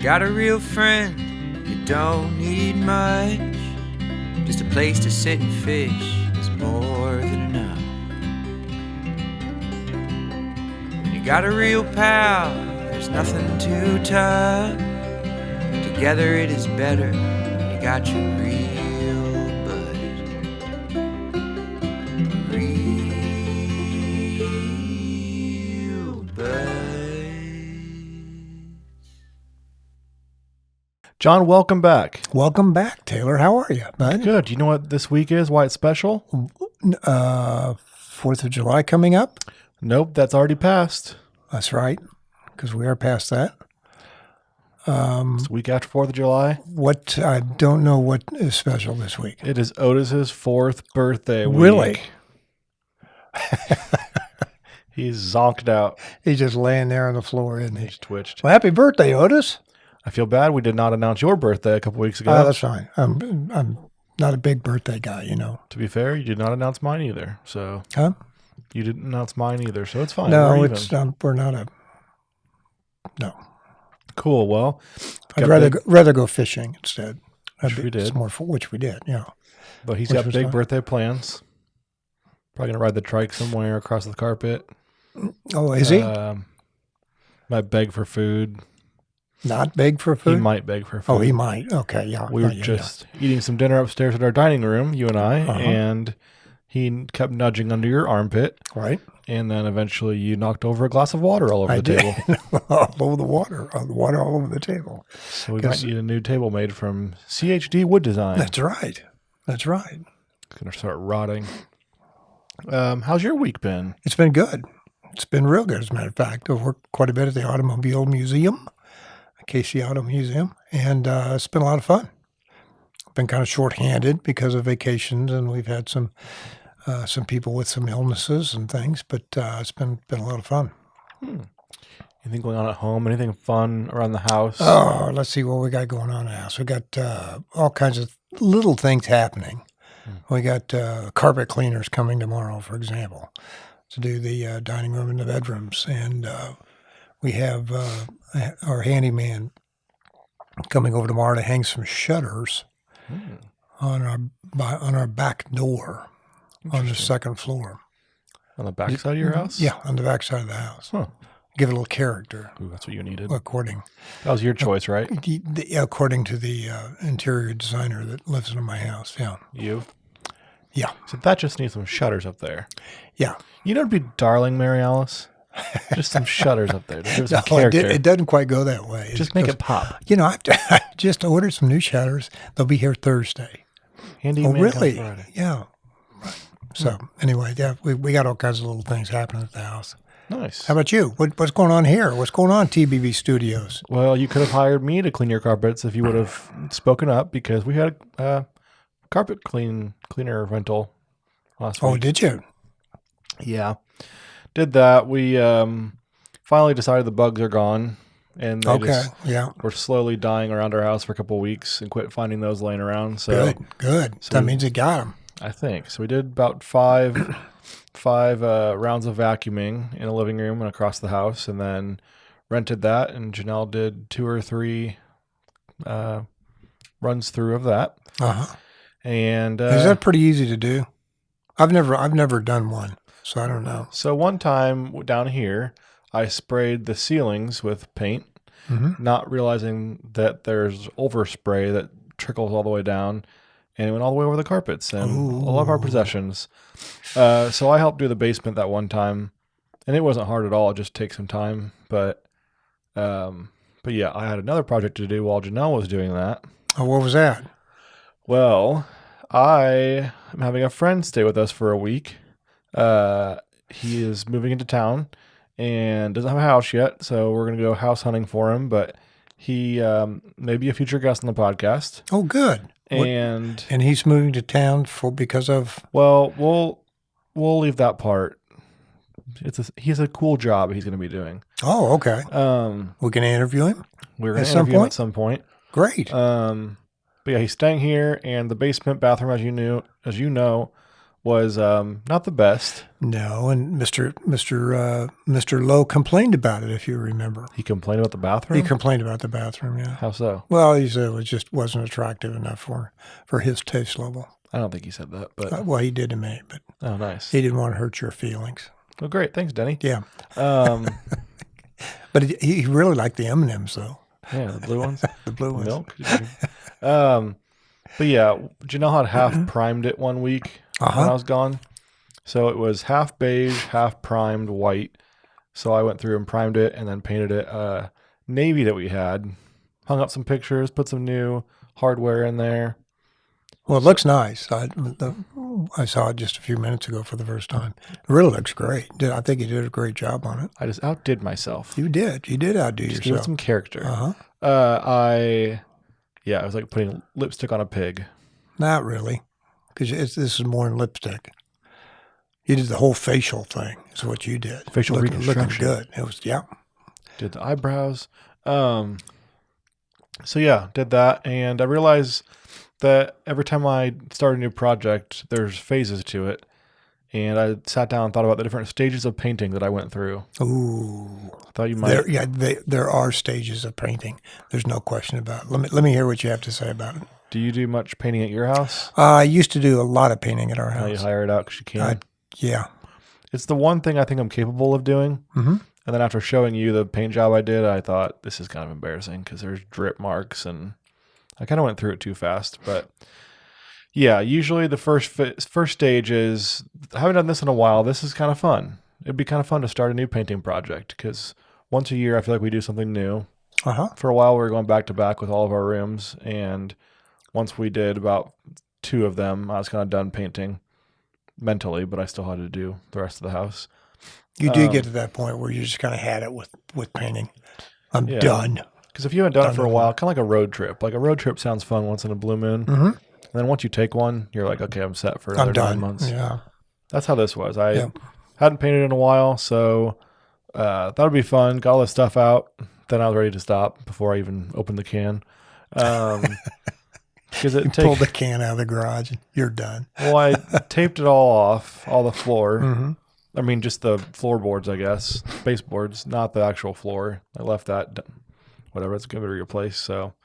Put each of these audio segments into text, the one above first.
got a real friend, you don't need much. Just a place to sit and fish is more than enough. When you got a real pal, there's nothing too tough. Together it is better when you got your real bud. Real bud. John, welcome back. Welcome back, Taylor. How are you, bud? Good. You know what this week is? Why it's special? 4th of July coming up? Nope, that's already passed. That's right, because we are past that. It's the week after 4th of July. What I don't know what is special this week. It is Otis's 4th birthday week. Really? He's zonked out. He's just laying there on the floor, isn't he? He's twitched. Well, happy birthday, Otis. I feel bad we did not announce your birthday a couple weeks ago. That's fine. I'm not a big birthday guy, you know. To be fair, you did not announce mine either. So Huh? you didn't announce mine either. So it's fine. No, We're it's even. we're not a. No, Cool. Well, I'd got rather go fishing instead. Which we did. It's more for, which we did. Yeah. but he's which got was big fun. birthday plans. Probably gonna ride the trike somewhere across the carpet. Oh, is he Might beg for food. not big for food? He might beg for food. Oh, he might. Okay, yeah. We were Oh, yeah, just eating some dinner upstairs at our dining room, you and I, Uh-huh. and he kept nudging under your armpit, yeah. Right. and then eventually you knocked over a glass of water all over the table. all over the water all over the table. So we Guess- might need a new table made from CHD Wood Design. That's right. That's right. It's going to start rotting. How's your week been? It's been good. It's been real good, as a matter of fact. I've worked quite a bit at the Automobile Museum, Casey Auto Museum, and it's been a lot of fun. I've been kind of short-handed because of vacations, and we've had some people with some illnesses and things, but it's been a lot of fun. Anything going on at home? Anything fun around the house? Oh, let's see what we got going on in the house. We got all kinds of little things happening. We got carpet cleaners coming tomorrow, for example, to do the dining room and the bedrooms. And we have our handyman coming over tomorrow to hang some shutters on our back door on the second floor. On the back side of your house? Yeah, on the back side of the house. Huh. Give it a little character, Ooh, that's what you needed. according That was your choice, right? according to the interior designer that lives in my house. Yeah. You? Yeah. So that just needs some shutters up there. Yeah. You know, it'd be darling, Mary Alice. Just some shutters up there. To give some No, character. it doesn't quite go that way. Just make it pop. You know, I just ordered some new shutters. They'll be here Thursday. Handy Oh, man really? comes Friday. Yeah. Right. So anyway, yeah, we got all kinds of little things happening at the house. Nice. How about you? What's going on here? What's going on, TBV Studios? Well, you could have hired me to clean your carpets if you would have spoken up, because we had a carpet cleaner rental last Oh, week. did you? Yeah. Did that. We finally decided the bugs are gone, and they Okay. just Yeah. were slowly dying around our house for a couple of weeks and quit finding those laying around. So Good. so That we- means you got them. I think so. We did about five rounds of vacuuming in a living room and across the house, and then rented that. And Janelle did 2 or 3 runs through of that. Uh-huh. And Is that pretty easy to do? I've never done one, so I don't know. so one time down here, I sprayed the ceilings with paint, not realizing that there's overspray that trickles all the way down, and it went all the way over the carpets and a lot of our possessions. So I helped do the basement that one time, and it wasn't hard at all. It just takes some time, but yeah, I had another project to do while Janelle was doing that. Oh, what was that? Well, I am having a friend stay with us for a week. He is moving into town and doesn't have a house yet, so we're going to go house hunting for him, but he may be a future guest on the podcast. Oh, good. And And he's moving to town because of. well, we'll leave that part. He has a cool job he's going to be doing. Oh, okay. We can interview him. We're going At to some interview him point? at some point. Great. But yeah, he's staying here, and the basement bathroom, as you know, was not the best. No, and Mr. Lowe complained about it, if you remember. He complained about the bathroom? He complained about the bathroom, yeah. How so? Well, he said it just wasn't attractive enough for his taste level. I don't think he said that, but... Well, he did to me, but oh, nice. he didn't want to hurt your feelings. Well, great. Thanks, Denny. Yeah. Um, But he really liked the M&Ms, though. yeah, the blue ones. The blue ones. Milk. But yeah, Janelle had half primed it one week when I was gone. So it was half beige, half primed white. So I went through and primed it and then painted it navy that we had. Hung up some pictures, put some new hardware in there. Well, it looks nice. I saw it just a few minutes ago for the first time. It really looks great. I think you did a great job on it. I just outdid myself. You did. You did outdo Just give it yourself. some character. Uh-huh. It was like putting lipstick on a pig. Not really, because this is more than lipstick. You did the whole facial thing. Is what you did. Facial looking reconstruction. good. It was Did the eyebrows. So yeah, did that, and I realized that every time I start a new project, there's phases to it. And I sat down and thought about the different stages of painting that I went through. Ooh. I thought you might. There are stages of painting. There's no question about it. Let me hear what you have to say about it. Do you do much painting at your house? I used to do a lot of painting at our Now you house. hire it out because you can. Yeah. It's the one thing I think I'm capable of doing. Mm-hmm. And then after showing you the paint job I did, I thought this is kind of embarrassing because there's drip marks and I kind of went through it too fast. But yeah, usually the first stage is, I haven't done this in a while. This is kind of fun. It'd be kind of fun to start a new painting project because once a year I feel like we do something new. For a while we were going back to back with all of our rooms, and once we did about 2 of them, I was kind of done painting mentally, but I still had to do the rest of the house. You do get to that point where you just kind of had it with painting. I'm done. Because if you haven't done it for a while, kind of like a road trip. Like a road trip sounds fun once in a blue moon. Mm-hmm. And then once you take one, you're like, okay, I'm set for another 9 months. Yeah. That's how this was. I hadn't painted in a while, so that would be fun. Got all this stuff out. Then I was ready to stop before I even opened the can. Because You pulled the can out of the garage and you're done. Well, I taped it all off, all the floor. Mm-hmm. I mean, just the floorboards, I guess. Baseboards, not the actual floor. I left that, whatever, it's going to be replaced. So,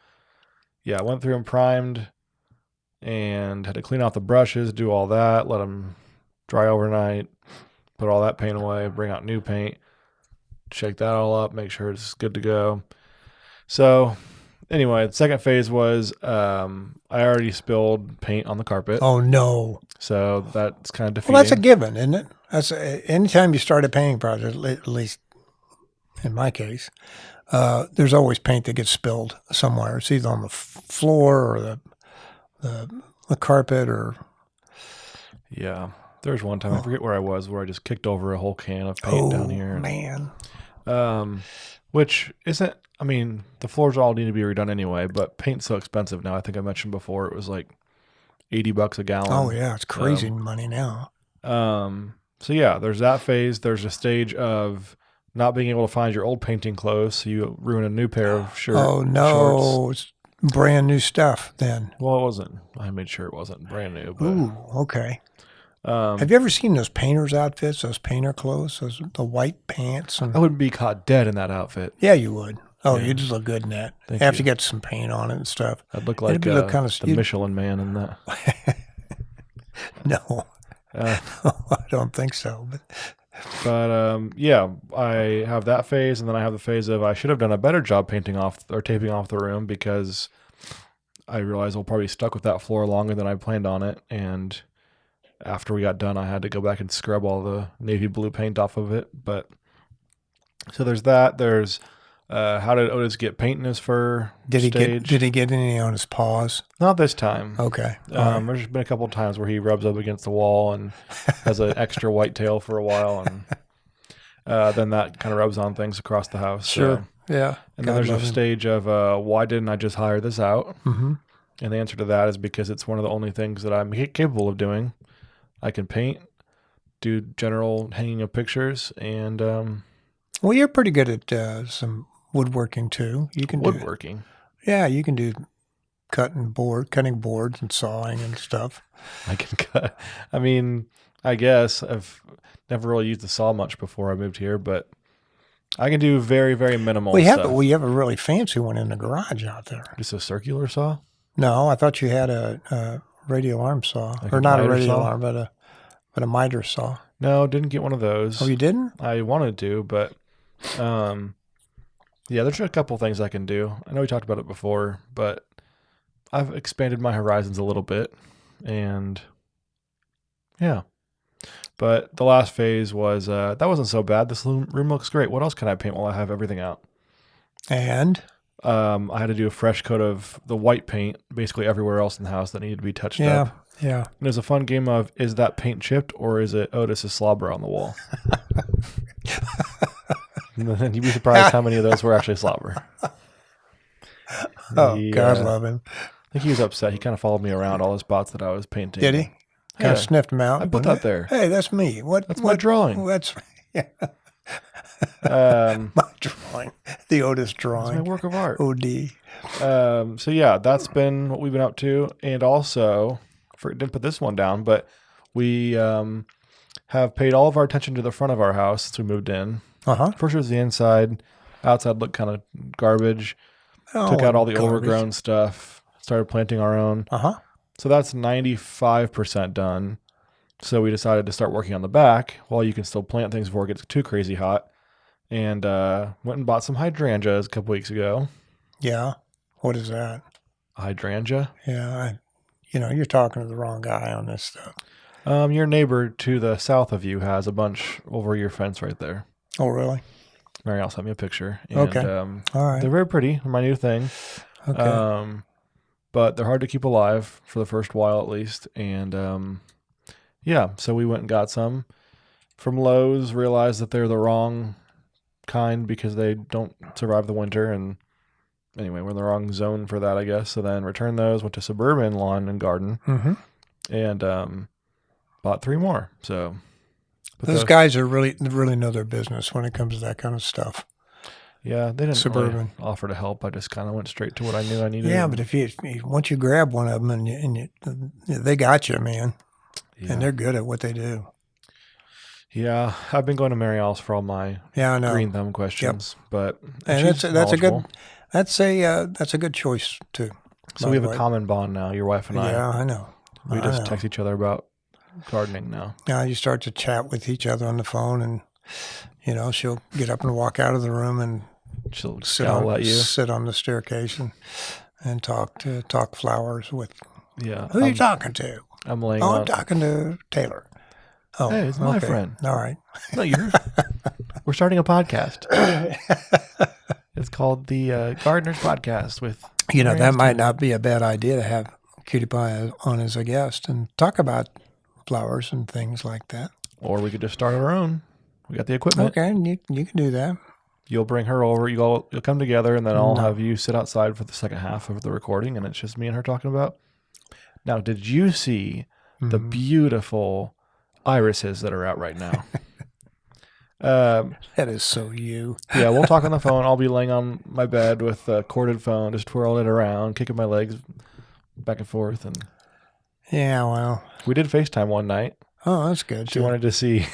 yeah, I went through and primed and had to clean off the brushes, do all that, let them dry overnight, put all that paint away, bring out new paint, shake that all up, make sure it's good to go. So, anyway, the second phase was I already spilled paint on the carpet. Oh, no. So that's kind of defeating. Well, that's a given, isn't it? Anytime you start a painting project, at least in my case, there's always paint that gets spilled somewhere. It's either on the floor or the carpet or... Yeah. There was one time, I forget where I was, where I just kicked over a whole can of paint down here. Man. Which isn't, I mean, the floors all need to be redone anyway, but paint's so expensive now. I think I mentioned before it was like $80 a gallon. Oh, yeah. It's crazy money now. So, yeah, there's that phase. There's a stage of not being able to find your old painting clothes, so you ruin a new pair of shorts. Oh, no. It's brand new stuff then. Well, it wasn't. I made sure it wasn't brand new. But, Ooh, okay. Have you ever seen those painters' outfits, those painter clothes, the white pants? I wouldn't be caught dead in that outfit. Yeah, you would. Oh, Yeah. you just look good in that. Thank After you. you get some paint on it and stuff. I'd look like It'd look kinda- the Michelin Man in that. No, I don't think so. But yeah, I have that phase, and then I have the phase of I should have done a better job painting off or taping off the room because I realized I'll probably stuck with that floor longer than I planned on it. And after we got done, I had to go back and scrub all the navy blue paint off of it. But so there's that. There's how did Otis get paint in his fur? Did he stage. get any on his paws? Not this time. Okay. All right. There's been a couple of times where he rubs up against the wall and has an extra white tail for a while, and then that kind of rubs on things across the house. Sure. So. Yeah. And then there's a stage of why didn't I just hire this out? Mm-hmm. And the answer to that is because it's one of the only things that I'm capable of doing. I can paint, do general hanging of pictures, and Well, you're pretty good at some woodworking too. You can woodworking. Yeah, you can do cutting boards and sawing and stuff. I can cut. I mean, I guess I've never really used the saw much before I moved here, but I can do very, very minimal We stuff. have a really fancy one in the garage out there. Just a circular saw? No, I thought you had a radial arm saw, Like or a not a miter radial saw? arm, but a miter saw. No, didn't get one of those. Oh, you didn't? I wanted to, but yeah, there's a couple things I can do. I know we talked about it before, but I've expanded my horizons a little bit, and yeah. But the last phase was that wasn't so bad. This room looks great. What else can I paint while I have everything out? And I had to do a fresh coat of the white paint basically everywhere else in the house that needed to be touched up. yeah. And there's a fun game of, is that paint chipped or is it Otis's slobber on the wall? And then you'd be surprised how many of those were actually slobber. Oh, He, God uh, love him. I think he was upset. He kind of followed me around all the spots that I was painting. Did he? Kind Yeah. of sniffed him out. I put that there. Hey, that's me. That's my drawing. That's Um, my drawing. The Otis it's my drawing. work of art. OD. So yeah, that's been what we've been up to. And also, didn't put this one down, but we have paid all of our attention to the front of our house since we moved in. Uh-huh. First was the inside. Outside looked kind of garbage. Took out all the overgrown stuff. Started planting our own. Uh-huh. So that's 95% done. So we decided to start working on the back while you can still plant things before it gets too crazy hot. And went and bought some hydrangeas a couple weeks ago. Yeah. What is that? A hydrangea? Yeah. You're talking to the wrong guy on this stuff. Your neighbor to the south of you has a bunch over your fence right there. Oh, really? Marielle sent me a picture. And, Okay. All right. They're very pretty. They're my new thing. Okay. But they're hard to keep alive for the first while at least. And yeah, so we went and got some from Lowe's, realized that they're the wrong kind because they don't survive the winter. And anyway, we're in the wrong zone for that, I guess. So then returned those, went to Suburban Lawn and Garden, Mm-hmm. and bought 3 more. So but Those guys are really know their business when it comes to that kind of stuff. yeah, they didn't Suburban. really offer to help. I just kind of went straight to what I knew I needed. Yeah, but if you once you grab one of them and they got you, man, yeah. and they're good at what they do. Yeah, I've been going to Marielle's for all my Yeah, I know. green thumb questions, but And she's that's a good knowledgeable. that's a good choice too. So by we the have a way. common bond now, your wife and I. Yeah, I know. We I just know. text each other about gardening now. Now you start to chat with each other on the phone, and she'll get up and walk out of the room and She'll sit scowl at you. sit on the staircase and talk flowers with. Yeah. Who are you talking to? I'm laying Oh, on. I'm talking to Taylor. Oh, Hey, it's my friend. All right. No, yours. We're starting a podcast. It's called the Gardeners Podcast with. That Marianne's might team. not be a bad idea to have Cutie Pie on as a guest and talk about flowers and things like that. Or we could just start our own. We got the equipment. Okay, you can do that. You'll bring her over. You'll come together, and then I'll No. have you sit outside for the second half of the recording, and it's just me and her talking about. Now, did you see the Mhm. beautiful irises that are out right now? That is so you. Yeah, we'll talk on the phone. I'll be laying on my bed with a corded phone, just twirling it around, kicking my legs back and forth. And Yeah, well. we did FaceTime one night. Oh, that's good. She wanted to see.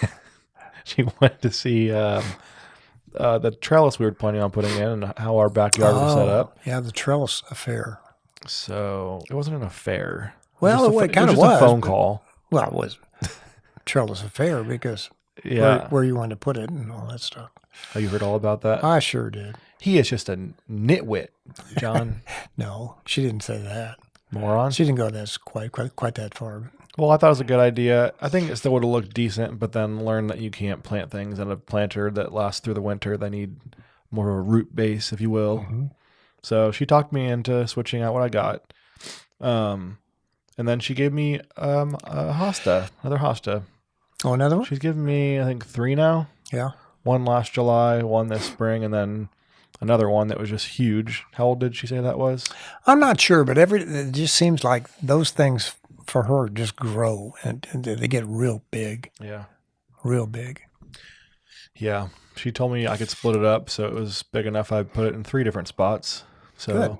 She wanted to see the trellis we were planning on putting in and how our backyard was set up. Yeah, the trellis affair. So it wasn't an affair. Well, Just a it kind of just was. a phone but- call. Well, it was trellis affair because Yeah. where you wanted to put it and all that stuff. Have you heard all about that? I sure did. He is just a nitwit, John. No, she didn't say that. Moron. She didn't go quite that far. Well, I thought it was a good idea. I think it still would have looked decent, but then learn that you can't plant things in a planter that lasts through the winter. They need more of a root base, if you will. Mm-hmm. So she talked me into switching out what I got. And then she gave me a hosta, another hosta. Oh, another one? She's given me, I think, 3 now. Yeah. One last July, one this spring, and then another one that was just huge. How old did she say that was? I'm not sure, but it just seems like those things for her just grow and they get real big, Yeah. real big. Yeah. She told me I could split it up, so it was big enough I put it in 3 different spots. So Good.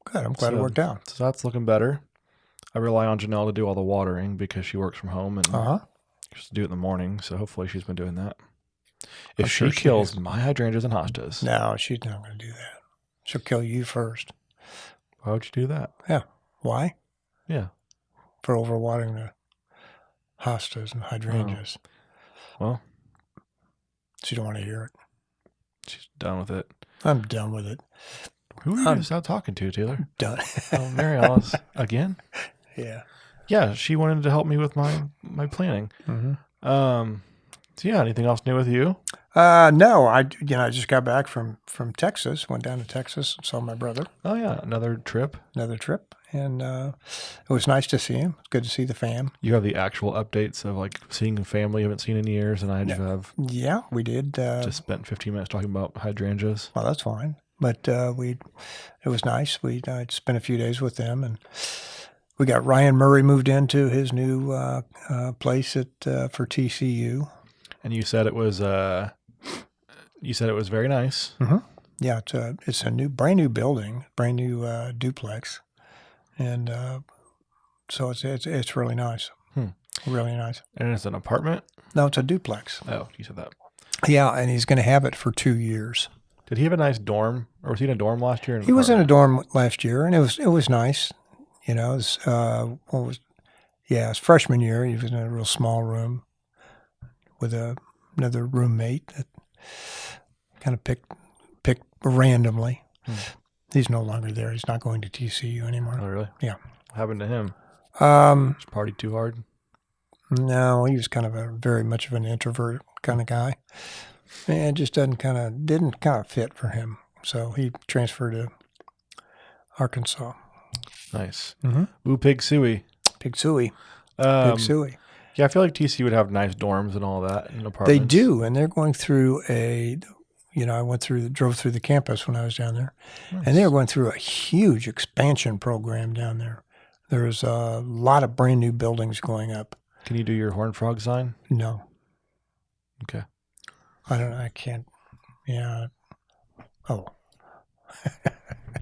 Good. I'm glad it So- worked out. So that's looking better. I rely on Janelle to do all the watering because she works from home and Uh-huh. just do it in the morning. So hopefully she's been doing that. If I'm she sure she kills is. my hydrangeas and hostas, No, she's not going to do that. She'll kill you first. why would you do that? Why? Yeah. For overwatering the hostas and hydrangeas. Well, She don't want to hear it. she's done with it. I'm done with it. Who are you just out talking to, Taylor? Done. Oh, Mary Alice again? Yeah. Yeah, she wanted to help me with my planning. Mm-hmm. So yeah, anything else new with you? No, I just got back from Texas. Went down to Texas and saw my brother. Oh yeah, another trip. Another trip, and it was nice to see him. It's good to see the fam. You have the actual updates of like seeing a family you haven't seen in years, and I just have Yeah, we did. just spent 15 minutes talking about hydrangeas. Well, that's fine. But it was nice. I spent a few days with them, and we got Ryan Murray moved into his new place for TCU. And you said it was very nice. Mm-hmm. Yeah, it's a brand new building, brand new duplex, and so it's really nice. Really nice. And it's an apartment? No, it's a duplex. Oh, you said that. Yeah, and he's going to have it for 2 years. Did he have a nice dorm? Or was he in a dorm last year? He was in a dorm last year, and it was nice. You know, his freshman year, he was in a real small room with another roommate that kind of picked randomly. He's no longer there. He's not going to TCU anymore. Oh, really? Yeah. What happened to him? Just partied too hard? No, he was kind of very much of an introvert kind of guy. And it just didn't kind of fit for him. So he transferred to Arkansas. Nice. Mm-hmm. Ooh, Pig Suey. Big Suey. Um, Big Suey. Yeah, I feel like TC would have nice dorms and all that in apartments. They do, and they're going through I drove through the campus when I was down there, Nice. and they were going through a huge expansion program down there. There's a lot of brand new buildings going up. Can you do your horned frog sign? No. Okay. I can't. Yeah. Oh.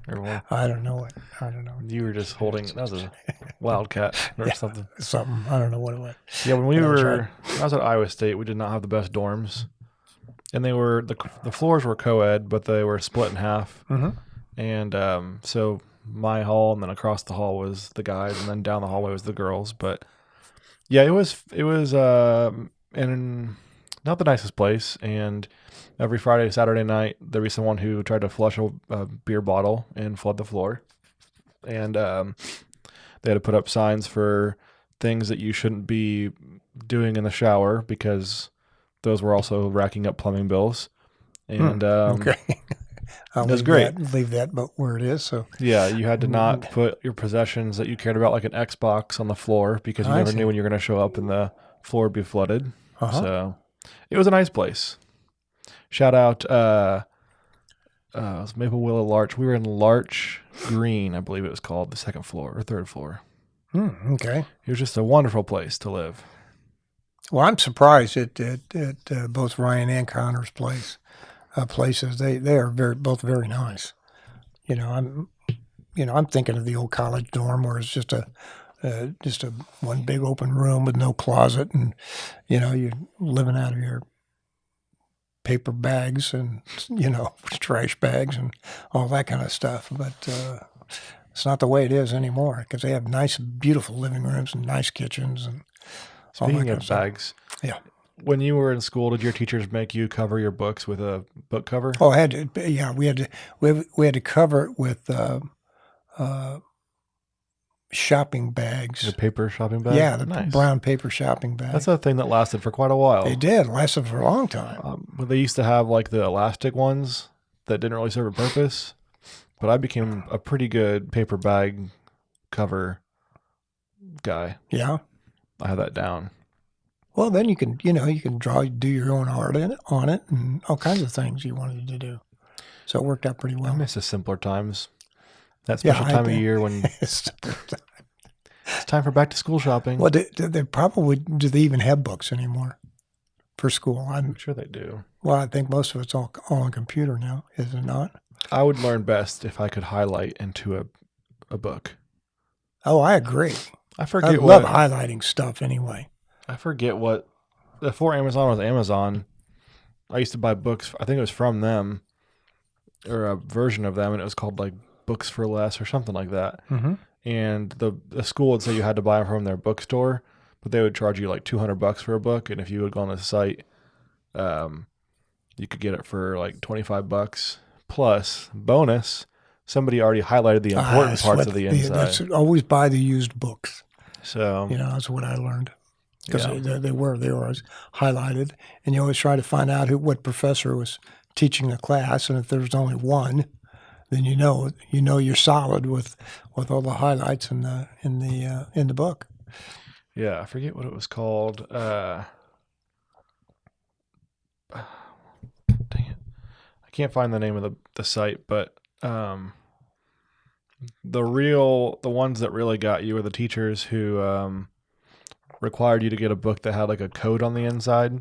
Everyone. I don't know it. I don't know. You were just holding, that was a wildcat or Yeah. something. Something. I don't know what it was. Yeah, when But when I was at Iowa State, we did not have the best dorms. And they were, the floors were co-ed, but they were split in half. Mm-hmm. And so my hall and then across the hall was the guys and then down the hallway was the girls. But yeah, it was in not the nicest place. And every Friday, Saturday night, there'd be someone who tried to flush a beer bottle and flood the floor. And they had to put up signs for things that you shouldn't be doing in the shower because those were also racking up plumbing bills. And Okay. I'll that's leave great. Leave that, but where it is. So yeah, you had to not put your possessions that you cared about, like an Xbox, on the floor because you I never see. knew when you were going to show up and the floor would be flooded. Uh-huh. So it was a nice place. Shout out it was Maple Willow Larch. We were in Larch Green, I believe it was called, the second floor or third floor. Okay. It was just a wonderful place to live. Well, I'm surprised at both Ryan and Connor's places. They are both very nice. I'm thinking of the old college dorm where it's just a one big open room with no closet, and you're living out of your paper bags and trash bags and all that kind of stuff. But it's not the way it is anymore because they have nice, beautiful living rooms and nice kitchens and all that Speaking kind of stuff. bags, Yeah. when you were in school, did your teachers make you cover your books with a book cover? Oh, I had to. Yeah, we had to cover it with shopping bags. The paper shopping bag? Yeah, the Nice. brown paper shopping bag. That's a thing that lasted for quite a while. They did. It lasted for a long time. But they used to have like the elastic ones that didn't really serve a purpose. But I became a pretty good paper bag cover guy. Yeah. I had that down. Well, then you can do your own art on it, and all kinds of things you wanted to do. So it worked out pretty I well. miss the simpler times. That Yeah, special I time of bet. year when it's time for back to school shopping. Well, they probably do they even have books anymore for school? I'm sure they do. I think most of it's all on computer now, is it not? I would learn best if I could highlight into a book. Oh, I agree. I I forget love what highlighting stuff anyway. I forget what before Amazon was Amazon. I used to buy books. I think it was from them or a version of them, and it was called like Books for Less or something like that. Mm-hmm. And the school would say you had to buy them from their bookstore, but they would charge you like $200 for a book, and if you would go on the site, you could get it for like $25 plus bonus. Somebody already highlighted the important parts of the inside. That's always buy the used books. So That's what I learned because Yeah. they were always highlighted, and you always try to find out what professor was teaching the class, and if there's only one, then you know you're solid with all the highlights in the book. Yeah, I forget what it was called. Dang it. I can't find the name of the site, but the ones that really got you were the teachers who required you to get a book that had like a code on the inside.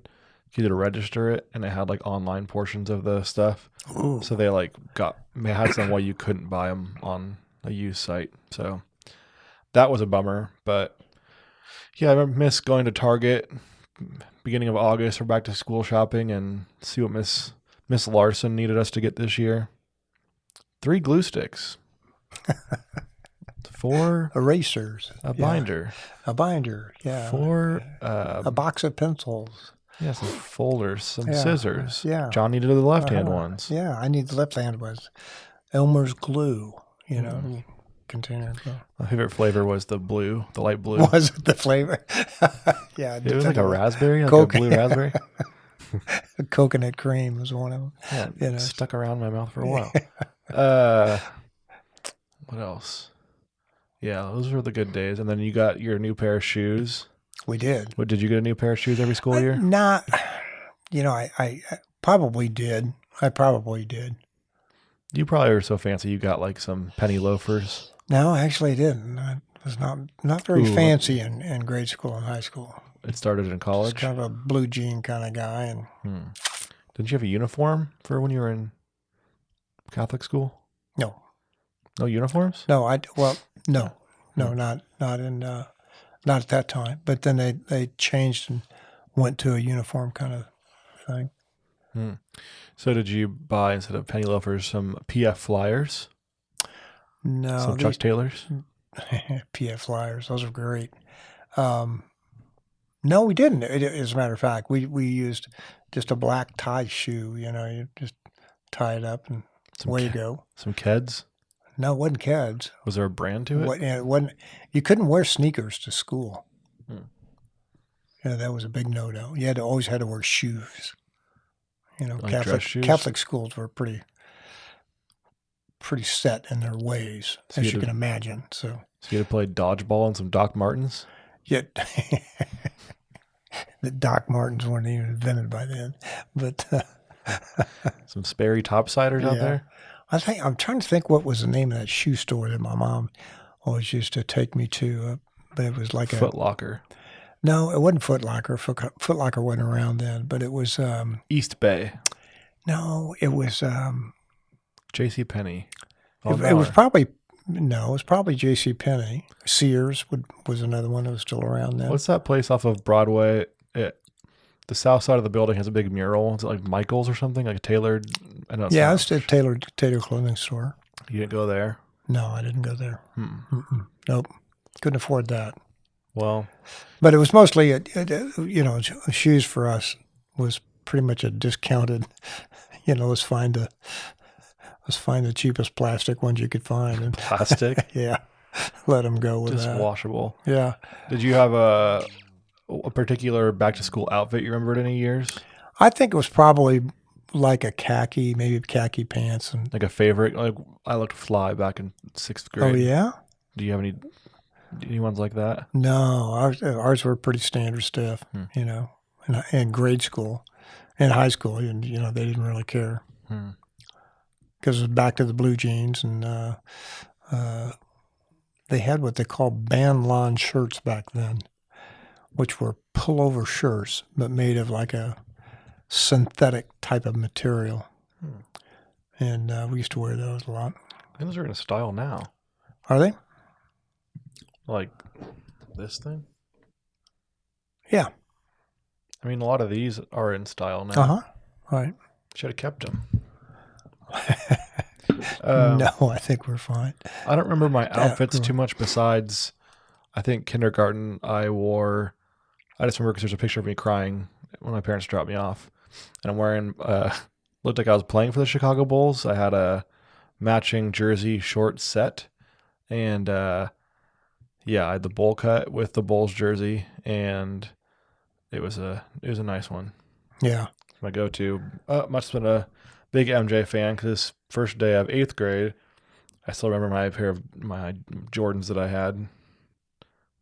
You had to register it, and it had like online portions of the stuff. Ooh. So they had some way you couldn't buy them on a used site. So that was a bummer, but yeah, I miss going to Target beginning of August for back to school shopping and see what Miss Larson needed us to get this year. 3 glue sticks. 4 Erasers. a binder. A binder. Yeah. 4 a box of pencils. yeah, some folders, some Yeah, scissors. yeah. John needed the left-hand ones. Yeah, I need the left-hand ones. Elmer's glue, container glue. My favorite flavor was the blue, the light blue. Was it the flavor? Yeah. It was like a raspberry, like Coke. a blue raspberry. Coconut cream was one of them. Yeah, it stuck around my mouth for a while. What else? Yeah, those were the good days. And then you got your new pair of shoes. We did. What, did you get a new pair of shoes every school year? Not, I probably did. I probably did. You probably were so fancy you got like some penny loafers. No, actually I didn't. I was not very Ooh. fancy in grade school and high school. It started in Just college. kind of a blue jean kind of guy. And Didn't you have a uniform for when you were in Catholic school? no, No uniforms? no, not in, not at that time. But then they changed and went to a uniform kind of thing. So did you buy, instead of penny loafers, some PF Flyers? No, Some Chuck Taylors? PF Flyers. Those are great. No, we didn't. As a matter of fact, we used just a black tie shoe. You just tie it up and away you go. Some Keds? No, it wasn't Keds. Was there a brand to it? It wasn't. You couldn't wear sneakers to school. That was a big no-no. You always had to wear shoes. Like dress shoes? Catholic schools were pretty set in their ways, So as you you had can imagine. So you had to play dodgeball and some Doc Martens? yet the Doc Martens weren't even invented by then, but Some Sperry topsiders out Yeah. there? I'm trying to think what was the name of that shoe store that my mom always used to take me to, but it was like Foot Locker. No, it wasn't Foot Locker. Foot Locker wasn't around then, but it was East Bay. no, it was J.C. Penney. it was probably J.C. Penney. Sears was another one that was still around then. What's that place off of Broadway? The south side of the building has a big mural. Is it like Michael's or something? Like a tailored? I know Yeah, not. it's a tailor clothing store. You didn't go there? No, I didn't go there. Nope, couldn't afford that. Well, But it was mostly, shoes for us was pretty much a discounted. Let's find the cheapest plastic ones you could find, and plastic. yeah, let them go with Just that. washable. Yeah, Did you have a particular back to school outfit you remembered any years? I think it was probably like a khaki, maybe khaki pants, and Like a favorite? Like I looked fly back in 6th grade. oh yeah, Do you have any ones like that? no, ours were pretty standard stuff, in grade school, in high school, and they didn't really care because it was back to the blue jeans, and they had what they called band lawn shirts back then, which were pullover shirts but made of like a synthetic type of material, and we used to wear those a lot. I think those are in style now. Are they? Like this thing? Yeah. I mean, a lot of these are in style now. Uh-huh. Right. Should have kept them. No, I think we're fine. I don't remember my outfits really. too much besides, I think kindergarten I just remember because there's a picture of me crying when my parents dropped me off. And I'm wearing, looked like I was playing for the Chicago Bulls. I had a matching jersey short set. And, I had the bowl cut with the Bulls jersey. And it was a nice one. Yeah. My go-to. Must have been a big MJ fan because this first day of 8th grade, I still remember my pair of my Jordans that I had.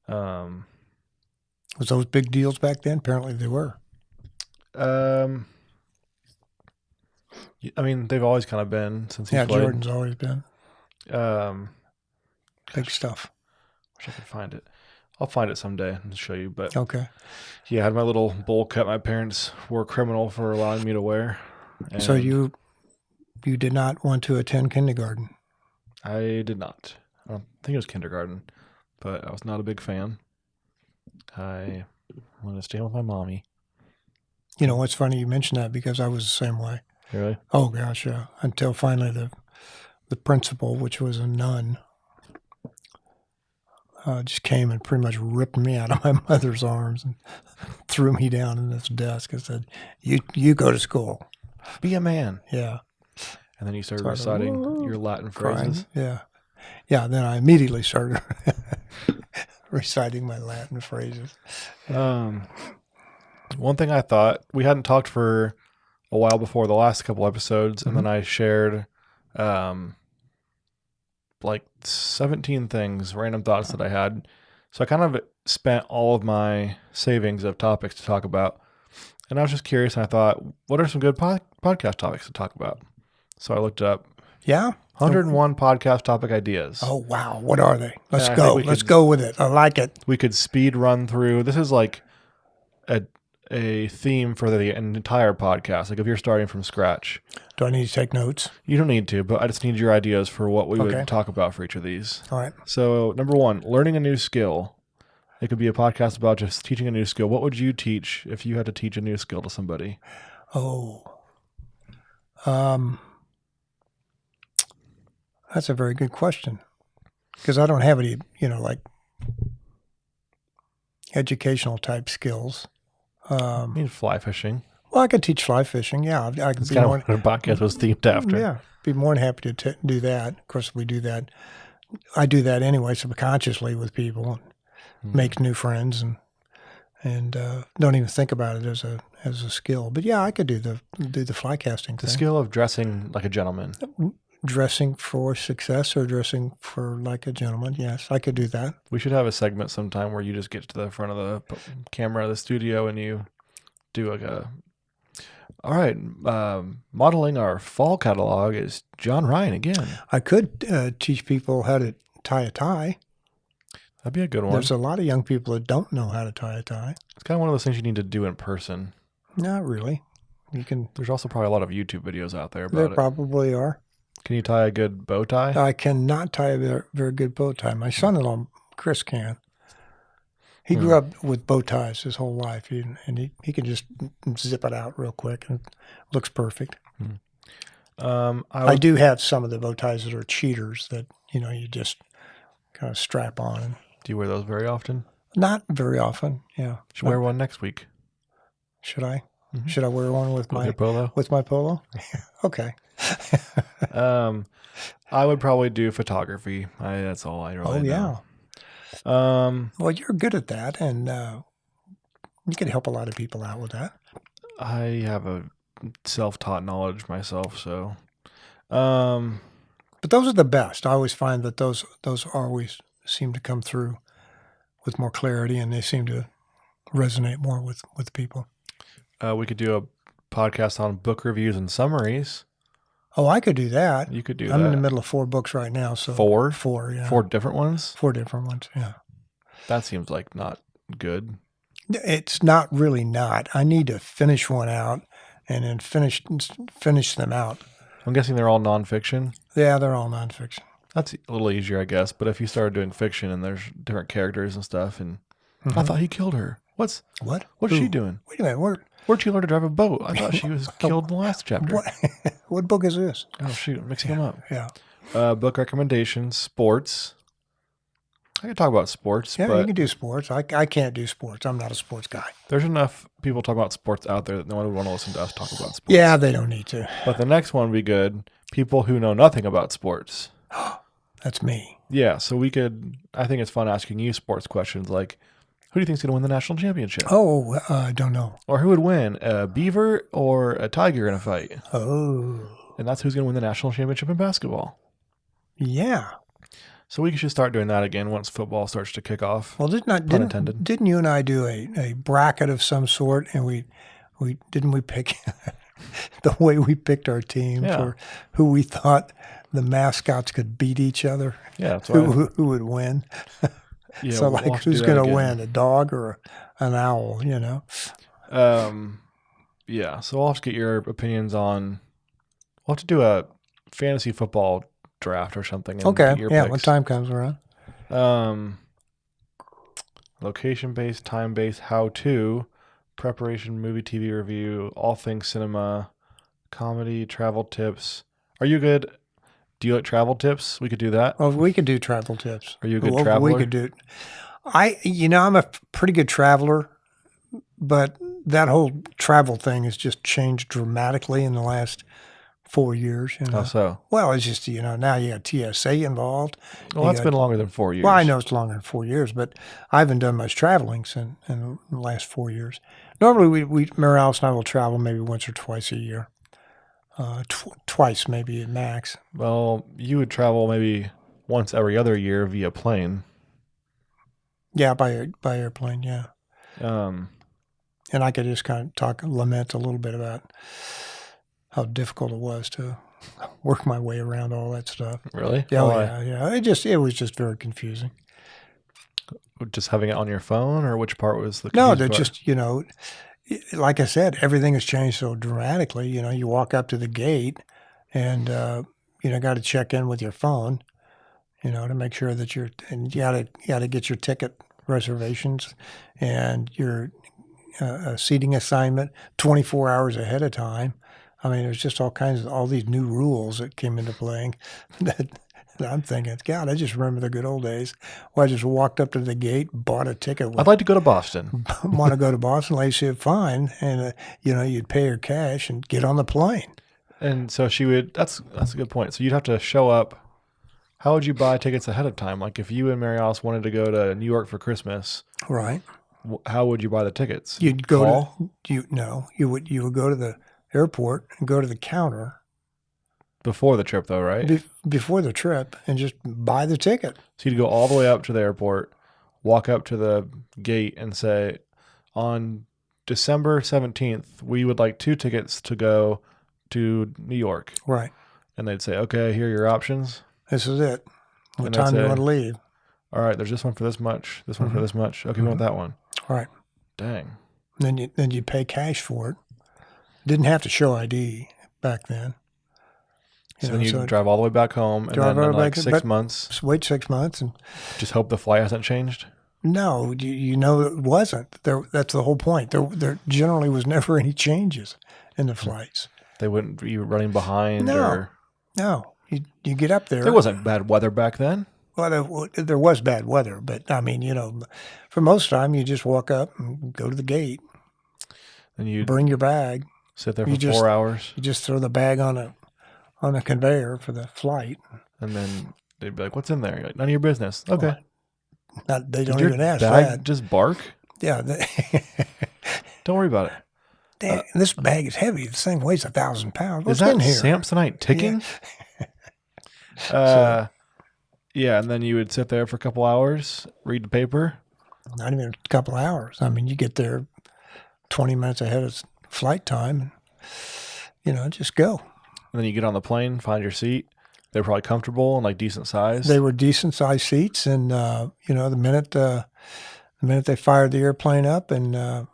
Was those big deals back then? Apparently they were. I mean, they've always kind of been since he played. Jordan's always been big Gosh, stuff. Wish I could find it. I'll find it someday and show you. But Okay. yeah, I had my little bowl cut. My parents were criminal for allowing me to wear. So And you did not want to attend kindergarten. I did not. I don't think it was kindergarten, but I was not a big fan. I wanted to stay with my mommy. You know, it's funny you mentioned that because I was the same way. Really? Oh gosh, yeah. Until finally the principal, which was a nun, just came and pretty much ripped me out of my mother's arms and threw me down in this desk and said, "You go to school." Be a man. Yeah. And then you started Started, reciting your Latin Crying. phrases. Yeah. Yeah. Then I immediately started reciting my Latin phrases. One thing I thought, we hadn't talked for a while before the last couple episodes, and then I shared like 17 things, random thoughts that I had. So I kind of spent all of my savings of topics to talk about. And I was just curious, and I thought, what are some good podcast topics to talk about? So I looked up Yeah. 101 podcast topic ideas. Oh, wow. What are they? Let's And I go. think we Let's could- go with it. I like it. We could speed run through. This is like a theme for the entire podcast. Like if you're starting from scratch, Do I need to take notes? you don't need to, but I just need your ideas for what we Okay. would talk about for each of these. All right. So number 1, learning a new skill. It could be a podcast about just teaching a new skill. What would you teach if you had to teach a new skill to somebody? Oh. That's a very good question. Because I don't have any, like educational type skills. I mean, fly fishing. Well, I could teach fly fishing. Yeah, I could That's be kind more. of what our podcast was themed after. Yeah, be more than happy to do that. Of course, we do that. I do that anyway, subconsciously with people, and make new friends, and don't even think about it as a skill. But yeah, I could do the fly casting The thing. skill of dressing like a gentleman. Dressing for success or dressing for like a gentleman. Yes, I could do that. We should have a segment sometime where you just get to the front of the camera of the studio and you do like all right, modeling our fall catalog is John Ryan again. I could teach people how to tie a tie. That'd be a good one. There's a lot of young people that don't know how to tie a tie. It's kind of one of those things you need to do in person. Not really. You can. There's also probably a lot of YouTube videos out there There about it. probably are. Can you tie a good bow tie? I cannot tie a very, very good bow tie. My son-in-law, Chris, can. He grew up with bow ties his whole life, and he can just zip it out real quick, and it looks perfect. I do have some of the bow ties that are cheaters that, you just kind of strap on. And Do you wear those very often? not very often, yeah. Should wear one next week. Should I? Should I wear one with With your polo? my polo? Okay. I would probably do photography. That's all I really Oh, yeah. know. Well, you're good at that, and you can help a lot of people out with that. I have a self-taught knowledge myself, so But those are the best. I always find that those always seem to come through with more clarity, and they seem to resonate more with people. we could do a podcast on book reviews and summaries. Oh, I could do that. You could do I'm that. in the middle of 4 books right now. So Four? 4, yeah. 4 different ones? 4 different ones, yeah. That seems like not good. It's not really not. I need to finish one out and then finish them out. I'm guessing they're all nonfiction. Yeah, they're all nonfiction. That's a little easier, I guess. But if you started doing fiction and there's different characters and stuff, and I Mhm. thought he killed her. What? What's she doing? Wait a minute. Where'd she learn to drive a boat? I thought she was killed in the last chapter. What? What book is this? Oh shoot, I'm mixing them up. Yeah. Book recommendations, sports. I can talk about sports, Yeah, but you can do sports. I can't do sports. I'm not a sports guy. there's enough people talking about sports out there that no one would want to listen to us talk about sports. Yeah, they don't need to. But the next one would be good. People who know nothing about sports. That's me. Yeah, so I think it's fun asking you sports questions like, who do you think's going to win the national championship? Oh, I don't know. Or who would win, a beaver or a tiger in a fight? Oh, And that's who's going to win the national championship in basketball. yeah. So we should start doing that again once football starts to kick off. Well, intended. didn't you and I do a bracket of some sort, and we pick the way we picked our teams Yeah. or who we thought the mascots could beat each other, Yeah, that's why. who would win. Yeah, So we'll like, have to who's do that going to again. win, a dog or an owl? You know. Yeah, so I'll have to get your opinions on. We'll have to do a fantasy football draft or something. And Okay. get your Yeah. picks. When time comes around. Location based, time based, how to, preparation, movie, TV review, all things cinema, comedy, travel tips. Are you good? Do you like travel tips? We could do that. Well, we could do travel tips. Are you a good Well, traveler? We could do. I'm a pretty good traveler, but that whole travel thing has just changed dramatically in the last 4 years. You know? How so? Well, it's just, now you got TSA involved. Well, You that's got- been longer than 4 years. Well, I know it's longer than 4 years, but I haven't done much traveling in the last 4 years. Normally, Mary Alice and I will travel maybe once or twice a year. Twice maybe at max. Well, you would travel maybe once every other year via plane. Yeah, by airplane, yeah. Um, And I could just kind of lament a little bit about how difficult it was to work my way around all that stuff. really? Yeah, Why? yeah. It was just very confusing. Just having it on your phone, or which part was the No, confusing they're part? just, like I said, everything has changed so dramatically. You walk up to the gate and, got to check in with your phone, to make sure that and you got to get your ticket reservations and your seating assignment 24 hours ahead of time. I mean, there's just all these new rules that came into playing that I'm thinking, God, I just remember the good old days where I just walked up to the gate, bought a ticket. I'd like to go to Boston. Want to go to Boston? Lady said, fine. And, you'd pay her cash and get on the plane. And so she would. That's a good point. So you'd have to show up. How would you buy tickets ahead of time? Like if you and Mary Alice wanted to go to New York for Christmas, Right. how would you buy the tickets? You'd go you would go to the airport and go to the counter Before the trip, though, right? before the trip and just buy the ticket. So you'd go all the way up to the airport, walk up to the gate, and say, on December 17th, we would like 2 tickets to go to New York. Right. And they'd say, okay, here are your options. This is it. What And that's time do you it. want to leave? All right, there's this one for this much, this one for this much. Okay, we want that one. Right. Dang. Then you pay cash for it. Didn't have to show ID back then. So then you drive all the way back home, and Drive then in all the way like back- 6 but- months, just wait 6 months and just hope the flight hasn't changed. no, it wasn't. That's the whole point. There generally was never any changes in the flights. They wouldn't be running behind, No. or No, you get up there. there wasn't bad weather back then. Well, there was bad weather, but I mean, for most of the time, you just walk up and go to the gate, And you bring your bag. sit there for you just- 4 hours, You just throw the bag on a conveyor for the flight. and then they'd be like, "What's in there?" You're like, "None of your business." Okay. They Did don't your even ask bag that. just bark? Yeah. Don't worry about it. Damn, this bag is heavy. This thing weighs 1,000 pounds. What's Is that in here? Samsonite ticking? Yeah, and then you would sit there for a couple hours, read the paper. Not even a couple hours. I mean, you get there 20 minutes ahead of flight time, and just go. And then you get on the plane, find your seat. They're probably comfortable and like decent size. They were decent sized seats, and the minute they fired the airplane up and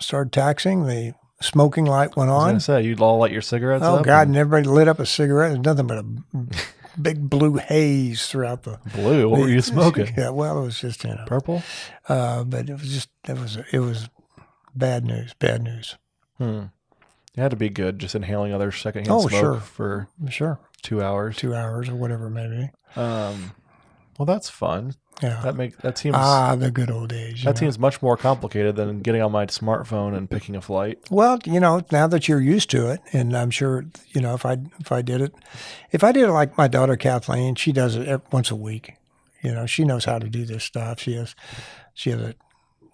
started taxiing, the smoking light went I was on. gonna say, you'd all light your cigarettes Oh up. God! And everybody lit up a cigarette. There's nothing but a big blue haze throughout the Blue? What were you smoking? Yeah, well, it was just Purple? but it was bad news. Bad news. It had to be good, just inhaling other secondhand smoke sure. for Sure. 2 hours. 2 hours or whatever it may be. Well, that's fun. Yeah. That seems the good old days. that seems much more complicated than getting on my smartphone and picking a flight. Well, now that you're used to it, and I'm sure, if I did it like my daughter Kathleen, she does it once a week. She knows how to do this stuff. She has a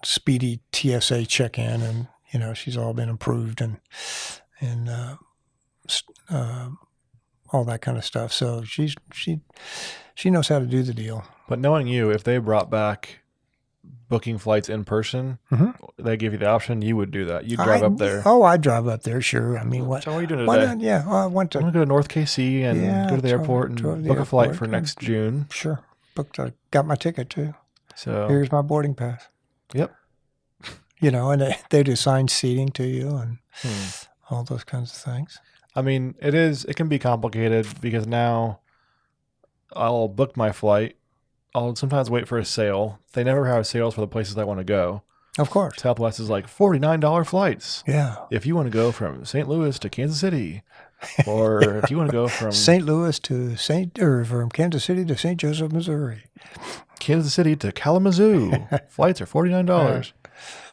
speedy TSA check-in, and she's all been approved and all that kind of stuff. So she knows how to do the deal. But knowing you, if they brought back booking flights in person, they give you the option, you would do that. You'd drive up there. Oh, I'd drive up there, sure. I mean, what? So what are you doing Why today? not? Yeah, I went I'm going to go to North KC and go to the airport and book a flight for next June. Sure. Got my ticket too. So here's my boarding pass. Yep. And they'd assign seating to you and all those kinds of things. I mean, it can be complicated because now I'll book my flight. I'll sometimes wait for a sale. They never have sales for the places I want to go. Of course. Southwest is like $49 flights. Yeah. If you want to go from St. Louis to Kansas City, or if you want to go from St. Louis to from Kansas City to St. Joseph, Missouri. Kansas City to Kalamazoo, flights are $49.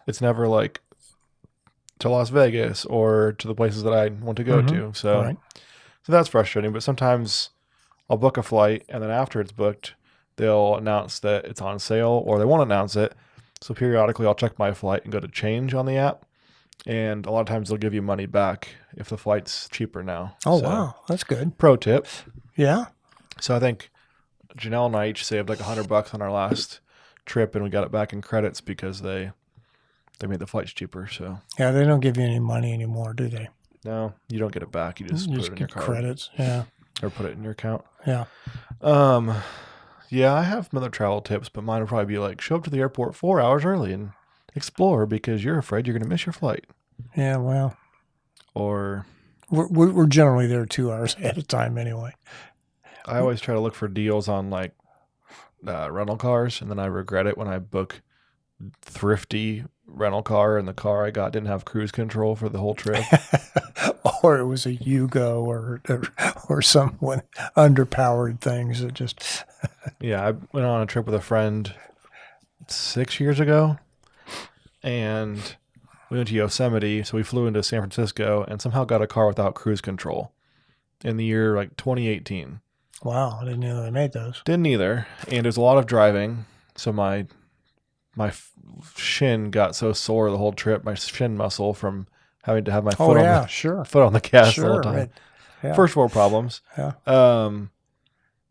It's never like to Las Vegas or to the places that I want to go to. So that's frustrating. But sometimes I'll book a flight, and then after it's booked, they'll announce that it's on sale, or they won't announce it. So periodically I'll check my flight and go to change on the app. And a lot of times they'll give you money back if the flight's cheaper now. Oh, wow. That's good. Pro tip. Yeah. So I think Janelle and I each saved like $100 on our last trip, and we got it back in credits because they made the flights cheaper. So yeah, they don't give you any money anymore, do they? No, you don't get it back. You just put it in your card. Credits. Yeah. Or put it in your account. Yeah. Yeah, I have some other travel tips, but mine would probably be like, show up to the airport 4 hours early and explore because you're afraid you're going to miss your flight. Yeah, well. Or we're generally there 2 hours ahead of time anyway. I always try to look for deals on like rental cars, and then I regret it when I book thrifty rental car and the car I got didn't have cruise control for the whole trip. Or it was a Yugo or someone underpowered things that just. Yeah, I went on a trip with a friend 6 years ago, and we went to Yosemite. So we flew into San Francisco and somehow got a car without cruise control in the year like 2018. Wow, I didn't know they made those. Didn't either, and it was a lot of driving. So my shin got so sore the whole trip, my shin muscle from having to have my foot on the gas the whole time. Right. Yeah. First world problems. Yeah.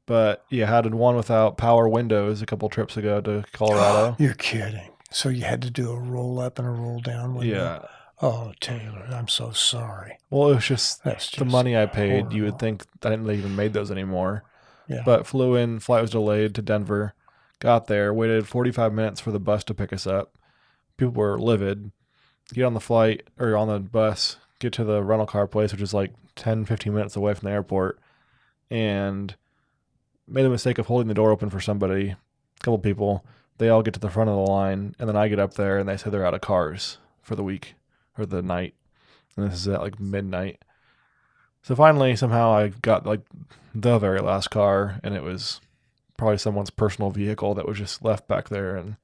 But yeah, I did one without power windows a couple trips ago to Colorado. You're kidding. So you had to do a roll up and a roll down window? Yeah. Oh, Taylor, I'm so sorry. Well, it was just the money I paid. Horrible. You would think I didn't even made those anymore. Yeah. But flew in, flight was delayed to Denver, got there, waited 45 minutes for the bus to pick us up. People were livid. Get on the flight or on the bus, get to the rental car place, which is like 10, 15 minutes away from the airport, and made the mistake of holding the door open for somebody, a couple people. They all get to the front of the line, and then I get up there, and they say they're out of cars for the week or the night. And this is at like midnight. So finally, somehow I got like the very last car, and it was probably someone's personal vehicle that was just left back there, and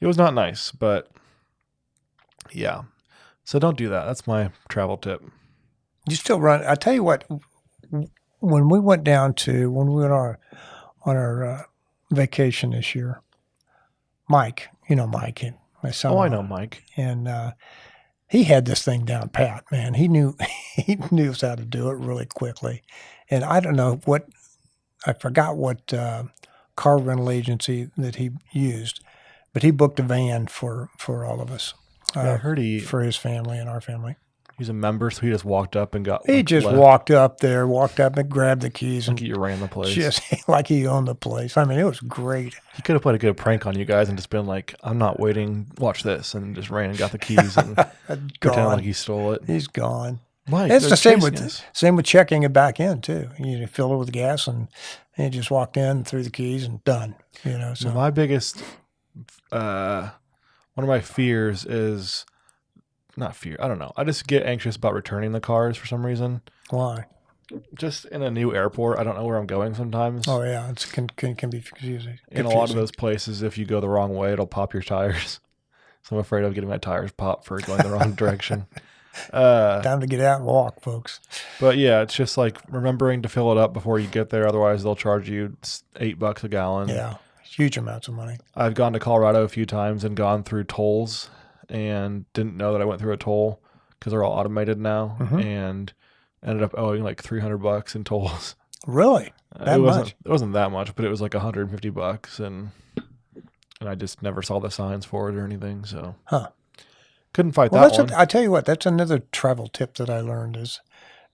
it was not nice, but yeah. So don't do that. That's my travel tip. You still run. I tell you what, when we went on our vacation this year, Mike, Mike, and my son. Oh, I know Mike. And he had this thing down pat, man. He knew how to do it really quickly. And I don't know I forgot what car rental agency that he used, but he booked a van for all of us. I heard for his family and our family. He's a member, so he just walked up and got. He just walked up and grabbed the keys and you ran the place. Just like he owned the place. I mean, it was great. He could have played a good prank on you guys and just been like, "I'm not waiting. Watch this," and just ran and got the keys and pretend like he stole it. He's gone. Mike, It's they're the same chasing with us. checking it back in too. You fill it with gas and you just walked in, threw the keys, and done. So So my biggest, one of my fears is not fear. I don't know. I just get anxious about returning the cars for some reason. why? Just in a new airport, I don't know where I'm going sometimes. Oh yeah, it can be confusing. In a lot of those places, if you go the wrong way, it'll pop your tires. So I'm afraid of getting my tires popped for going the wrong direction. Time to get out and walk, folks. But yeah, it's just like remembering to fill it up before you get there. Otherwise, they'll charge you $8 a gallon. Yeah, huge amounts of money. I've gone to Colorado a few times and gone through tolls and didn't know that I went through a toll because they're all automated now, and ended up owing like $300 in tolls. Really? That much? It wasn't that much, but it was like $150, and I just never saw the signs for it or anything. So couldn't fight Well, that one. I tell you what, that's another travel tip that I learned is,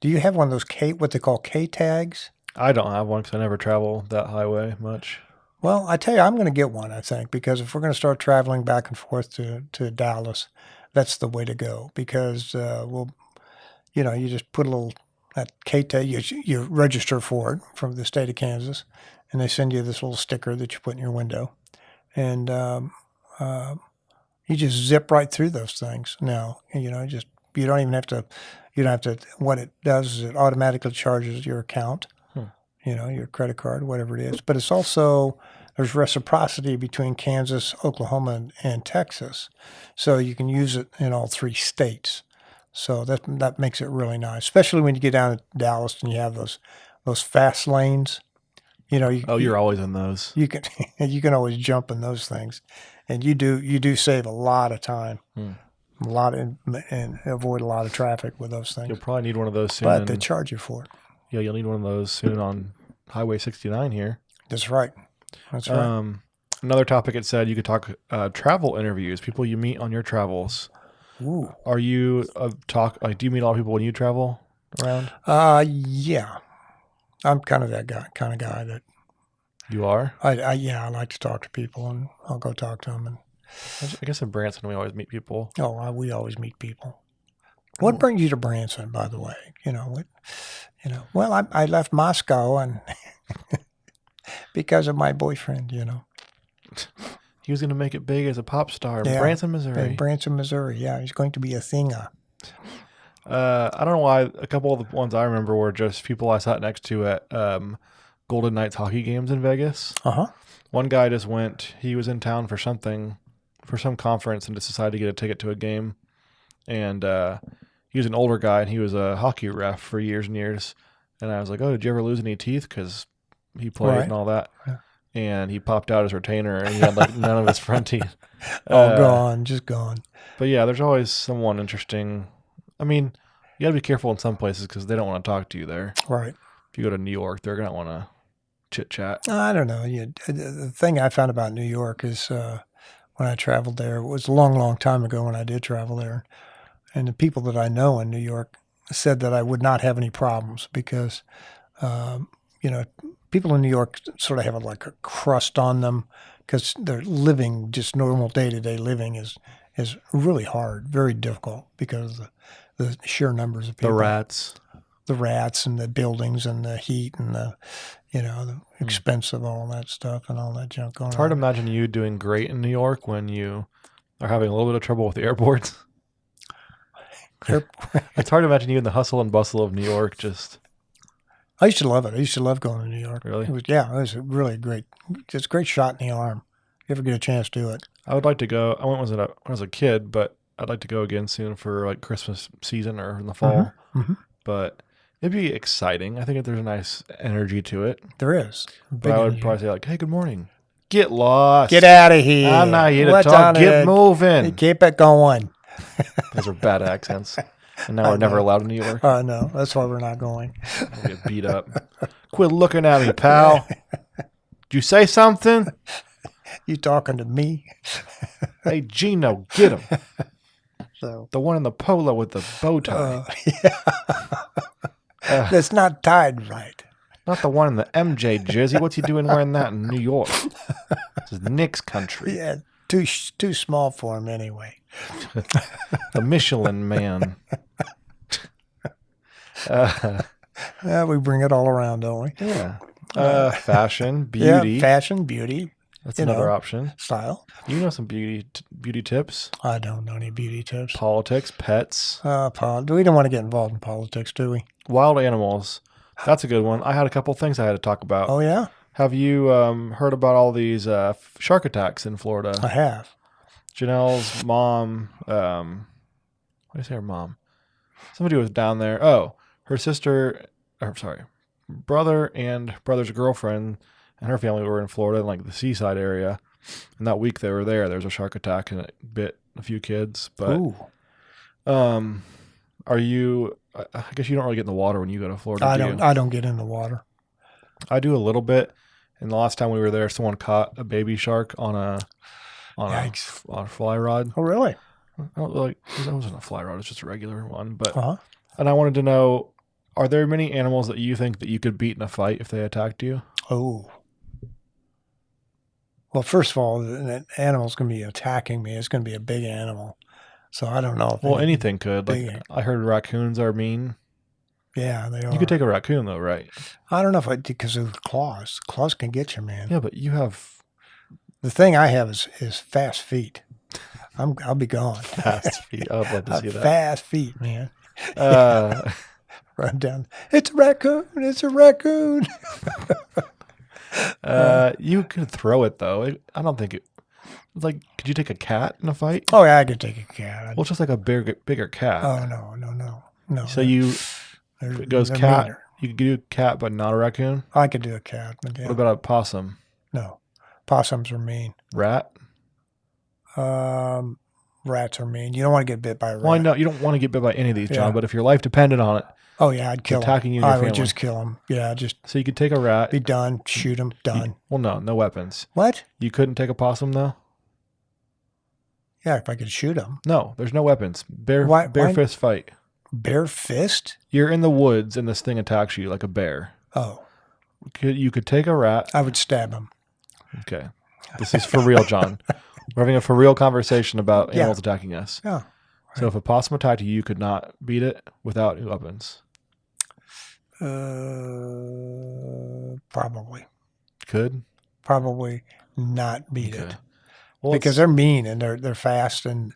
do you have one of those what they call K tags? I don't have one because I never travel that highway much. Well, I tell you, I'm going to get one, I think, because if we're going to start traveling back and forth to Dallas, that's the way to go, because you just put a little, that K tag, you register for it from the state of Kansas, and they send you this little sticker that you put in your window, and you just zip right through those things. Now, you don't even have to, what it does is it automatically charges your account, your credit card, whatever it is. But it's also, there's reciprocity between Kansas, Oklahoma, and Texas. So you can use it in all 3 states. So that makes it really nice, especially when you get down to Dallas and you have those fast lanes. You're always in those. You can always jump in those things, and you do save a lot of time, and avoid a lot of traffic with those things. You'll probably need one of those soon. But they charge you for it. Yeah, you'll need one of those soon on Highway 69 here. That's right. That's right. Another topic, it said you could talk travel interviews, people you meet on your travels. Ooh. Are you do you meet a lot of people when you travel around? Yeah. I'm kind of that kind of guy that You are? I like to talk to people, and I'll go talk to them. And I guess in Branson we always meet people. we always meet people. What brings you to Branson, by the way? Well, I left Moscow and because of my boyfriend. He was going to make it big as a pop star in Yeah. Branson, Missouri. In Branson, Missouri. Yeah, he's going to be a singer. I don't know why. A couple of the ones I remember were just people I sat next to at Golden Knights hockey games in Vegas. One guy just went. He was in town for some conference, and just decided to get a ticket to a game. And he was an older guy, and he was a hockey ref for years and years. And I was like, "Oh, did you ever lose any teeth?" Because he played and all that. Yeah. And he popped out his retainer, and he had like none of his front teeth. Just gone. But yeah, there's always someone interesting. I mean, you got to be careful in some places because they don't want to talk to you there. Right. If you go to New York, they're going to want to chit chat. I don't know. The thing I found about New York is when I traveled there, it was a long, long time ago when I did travel there. And the people that I know in New York said that I would not have any problems because, people in New York sort of have like a crust on them because they're living, just normal day-to-day living is really hard, very difficult because of the sheer numbers of people. The rats and the buildings and the heat and the expense of all that stuff and all that junk going on. It's hard to imagine you doing great in New York when you are having a little bit of trouble with the airports. It's hard to imagine you in the hustle and bustle of New York. I used to love it. I used to love going to New York. Really? It was a really just a great shot in the arm. If you ever get a chance, do it. I would like to go. I went when I was a kid, but I'd like to go again soon for like Christmas season or in the fall. Mm-hmm. But it'd be exciting. I think there's a nice energy to it. There is. But I would probably say like, "Hey, good morning. Get lost. Get out of here. I'm not here to What's talk. on Get it? moving." Keep it going. Those are bad accents. And now we're never allowed in New York. No, that's why we're not going. We'll get beat up. Quit looking at me, pal. Did you say something? You talking to me? Hey, Gino, get him. So The one in the polo with the bow tie. that's not tied right. Not the one in the MJ jersey. What's he doing wearing that in New York? This is Nick's country. Yeah, too small for him anyway. The Michelin man. We bring it all around, don't we? Yeah. Fashion, Yeah, beauty. fashion, beauty, That's you another know. option. Style. You know some beauty tips. I don't know any beauty tips. Politics, pets, We don't want to get involved in politics, do we? wild animals. That's a good one. I had a couple things I had to talk about. Oh, yeah? Have you heard about all these shark attacks in Florida? I have. Janelle's mom, what did I say her mom? Somebody was down there. Oh, her brother and brother's girlfriend and her family were in Florida, in like the seaside area. And that week they were there was a shark attack and it bit a few kids. But Ooh. are you, I guess you don't really get in the water when you go to Florida, do you? I don't get in the water. I do a little bit. And the last time we were there, someone caught a baby shark on a fly rod. Oh, really? That wasn't a fly rod; it's just a regular one. But Uh-huh. and I wanted to know: are there many animals that you think that you could beat in a fight if they attacked you? Oh. Well, first of all, the animal's going to be attacking me. It's going to be a big animal. So I don't know. If Well, anything could. Like big- I heard raccoons are mean. Yeah, they are. You could take a raccoon though, right? I don't know if because of the claws. Claws can get you, man. Yeah, but you have The thing I have is fast feet. I'll be gone. fast feet. I would love to see that. Fast feet, man. Uh, Run down. It's a raccoon. It's a raccoon. you could throw it though. I don't think it. It's like, could you take a cat in a fight? Oh yeah, I could take a cat. Well, it's just like a bigger cat. Oh no. So it goes they're cat. meaner. You could do a cat, but not a raccoon. I could do a cat, but yeah. What about a possum? No, possums are mean. Rat? Rats are mean. You don't want to get bit by a rat. Well, I know you don't want to get bit by any of these, John. Yeah. But if your life depended on it, Oh yeah, I'd kill attacking you him. and your I would family. just kill him. Yeah, just so you could take a rat. be done. Shoot him. Done. Well, no weapons. What? You couldn't take a possum though. Yeah, if I could shoot him. No, there's no weapons. Bare Why- fist fight. Bare fist? You're in the woods and this thing attacks you like a bear. Oh, You could take a rat. I would stab him. Okay, this is for real, John. We're having a for real conversation about Yeah. animals attacking us. Yeah. So if a possum attacked you, you could not beat it without weapons. Probably not beat Okay. it Well, because they're mean and they're fast and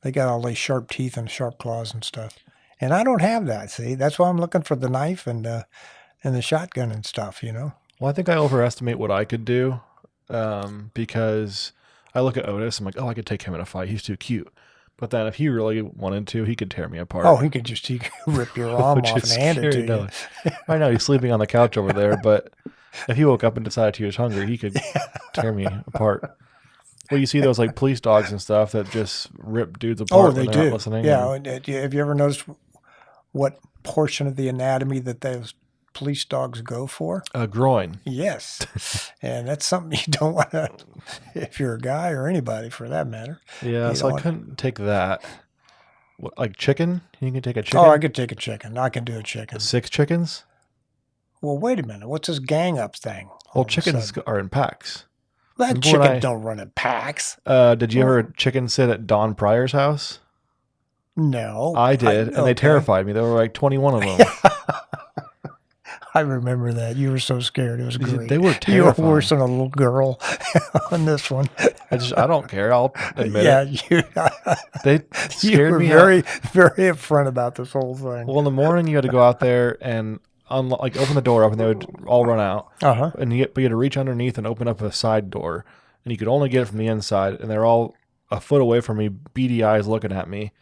they got all these sharp teeth and sharp claws and stuff. And I don't have that. See, that's why I'm looking for the knife and the shotgun and stuff. You know. Well, I think I overestimate what I could do because I look at Otis. I'm like, oh, I could take him in a fight. He's too cute. But then if he really wanted to, he could tear me apart. Oh, he could rip your arm Which off is and hand it to scary, you. no. I know he's sleeping on the couch over there, but if he woke up and decided he was hungry, he could tear me apart. Well, you see those like police dogs and stuff that just rip dudes apart Oh, they when they're do. not listening. Yeah. Have you ever noticed what portion of the anatomy that those police dogs go for? Groin. Yes. And that's something you don't want to, if you're a guy or anybody for that matter. Yeah, You so I don't- couldn't take that. What, like chicken? You can take a chicken? Oh, I could take a chicken. I can do a chicken. 6 chickens? Well, wait a minute. What's this gang up thing? all Well, of a chickens sudden? are in packs. That remember chicken when I- don't run in packs. Did you ever chicken sit at Don Pryor's house? No. I did, and they okay. terrified me. There were like 21 of them. I remember that. You were so scared. It was great. They were You were terrifying. worse than a little girl on this one. I don't care. I'll admit Yeah, it. They you scared were me very, very upfront about this whole thing. Well, in the morning you had to go out there and open the door up, and they would all run out. Uh-huh. And you had to reach underneath and open up a side door, and you could only get it from the inside. And they're all a foot away from me, beady eyes looking at me,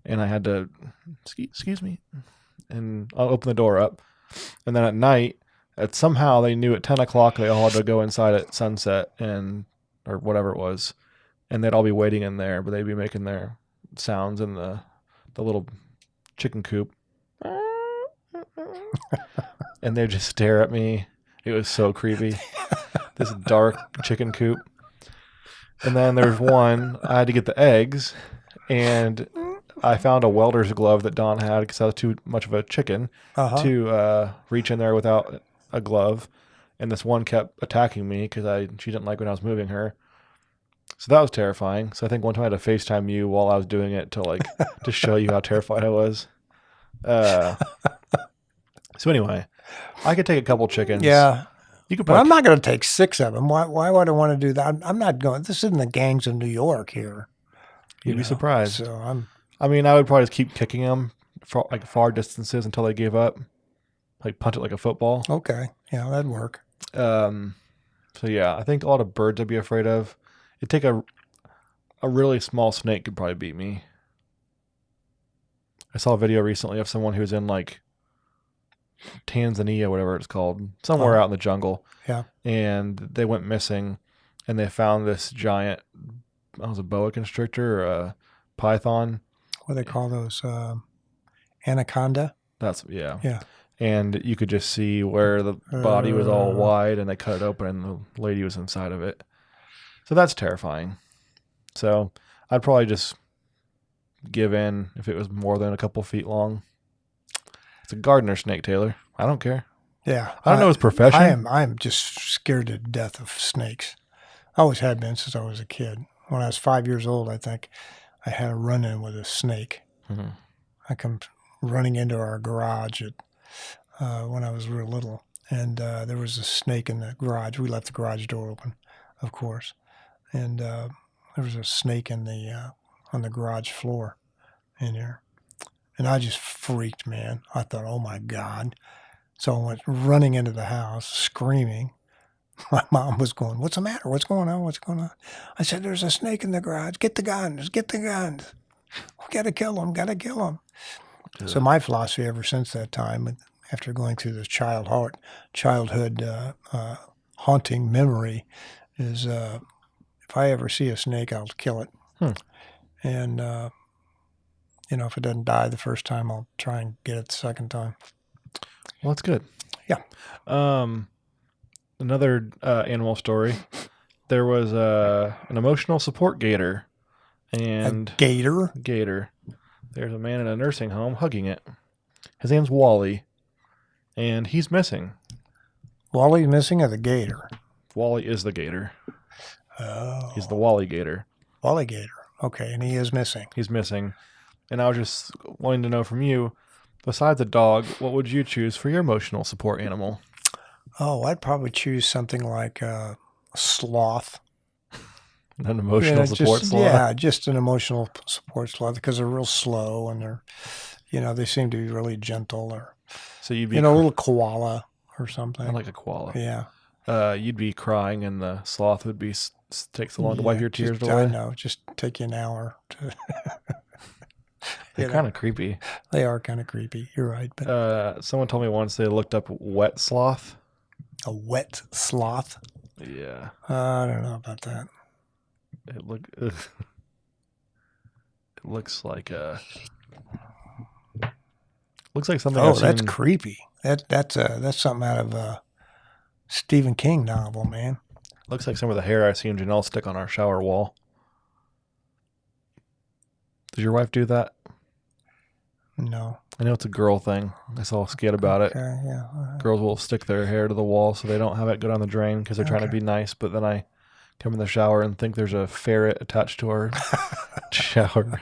and I had to, excuse me, and I'll open the door up. And then at night, somehow they knew at 10 o'clock they all had to go inside at sunset or whatever it was, and they'd all be waiting in there, but they'd be making their sounds in the little chicken coop. And they'd just stare at me. It was so creepy. This dark chicken coop. And then there's one, I had to get the eggs, and I found a welder's glove that Dawn had because I was too much of a chicken Uh-huh. to reach in there without a glove. And this one kept attacking me because she didn't like when I was moving her. So that was terrifying. So I think one time I had to FaceTime you while I was doing it to show you how terrified I was. So anyway, I could take a couple chickens. Yeah. You could But probably I'm not going to take 6 of them. Why would I want to do that? I'm not going. This isn't the gangs of New York here. You'd be surprised. So I mean, I would probably just keep kicking them for like far distances until they gave up. Like punt it like a football. okay. Yeah, that'd work. So yeah, I think a lot of birds I'd be afraid of. It'd take a really small snake could probably beat me. I saw a video recently of someone who was in like Tanzania, whatever it's called, somewhere out in the jungle. Yeah. And they went missing, and they found this giant, I was a boa constrictor or a python. What do they call those? Anaconda? Yeah. Yeah. And you could just see where the body was all wide, and they cut it open, and the lady was inside of it. So that's terrifying. So I'd probably just give in if it was more than a couple feet long. It's a gardener snake, Taylor. I don't care. Yeah. I don't know his profession. I am just scared to death of snakes. I always had been since I was a kid. When I was 5 years old, I think I had a run-in with a snake. Mm-hmm. I come running into our garage when I was real little, and there was a snake in the garage. We left the garage door open, of course, and there was a snake in the on the garage floor in there, and I just freaked, man. I thought, oh my God. So I went running into the house, screaming. My mom was going, what's the matter? What's going on? What's going on? I said, there's a snake in the garage. Get the guns. Get the guns. We got to kill him. Got to kill him. Yeah. So my philosophy ever since that time, after going through this childhood haunting memory, is if I ever see a snake, I'll kill it. And, if it doesn't die the first time, I'll try and get it the second time. Well, that's good. Yeah. Another animal story. There was an emotional support gator. And a gator? Gator. There's a man in a nursing home hugging it. His name's Wally. And he's missing. Wally's missing or the gator? Wally is the gator. Oh. He's the Wally gator. Wally gator. Okay, and he is missing. He's missing. And I was just wanting to know from you, besides a dog, what would you choose for your emotional support animal? Oh, I'd probably choose something like a sloth. An emotional support sloth? Yeah, just an emotional support sloth because they're real slow and they're, they seem to be really gentle. Or, so you'd be a little koala or something. I like a koala. Yeah. You'd be crying and the sloth would be take so long to wipe your tears away. I know, just take you an hour to. They're kind of creepy. They are kind of creepy. You're right. But someone told me once they looked up wet sloth. A wet sloth? Yeah. I don't know about that. It looks like something. Oh, that's creepy. That's something out of a Stephen King novel, man. Looks like some of the hair I seen Janelle stick on our shower wall. Does your wife do that? No. I know it's a girl thing. I saw a skit about it. Yeah. Girls will stick their hair to the wall so they don't have it go down the drain because they're trying to be nice. But then I come in the shower and think there's a ferret attached to our shower.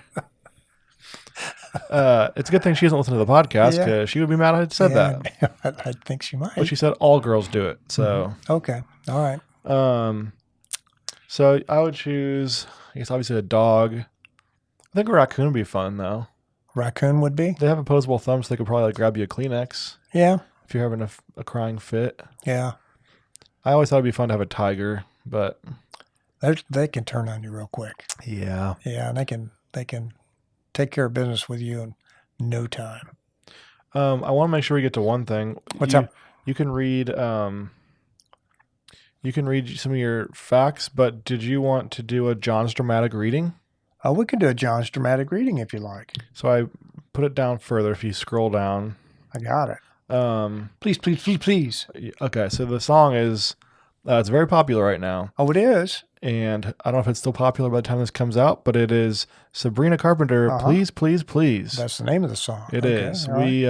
It's a good thing she doesn't listen to the podcast because she would be mad I had said that. I think she might. But she said all girls do it. So okay, all right. So I would choose, I guess, obviously a dog. I think a raccoon would be fun though. Raccoon would be? They have opposable thumbs, so they could probably grab you a Kleenex. Yeah. If you're having a crying fit. Yeah. I always thought it'd be fun to have a tiger, but they can turn on you real quick. Yeah. Yeah, and they can take care of business with you in no time. I want to make sure we get to one thing. What's up? You can read some of your facts, but did you want to do a John's dramatic reading? We can do a John's dramatic reading if you like. So I put it down further if you scroll down. I got it. Please. Okay, so the song is, it's very popular right now. Oh, it is? And I don't know if it's still popular by the time this comes out, but it is Sabrina Carpenter, Please, Please, Please. That's the name of the song. It is. We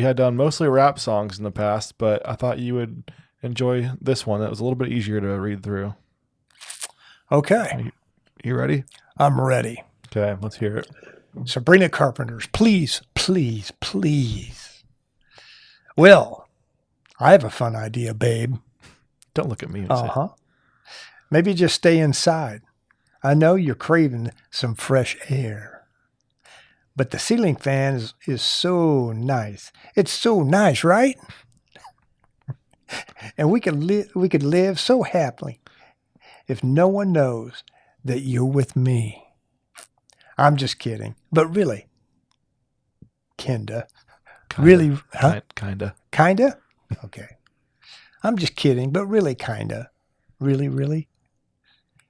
had done mostly rap songs in the past, but I thought you would enjoy this one. That was a little bit easier to read through. Okay. You ready? I'm ready. Okay, let's hear it. Sabrina Carpenter's Please, Please, Please. Well, I have a fun idea, babe. Don't look at me. And say, Uh-huh. Maybe just stay inside. I know you're craving some fresh air. But the ceiling fan is so nice. It's so nice, right? And we could live so happily if no one knows that you're with me. I'm just kidding. But really, Kenda. kinda, Really, huh? Kinda. Kinda? Okay. I'm just kidding, but really kinda. Really, really?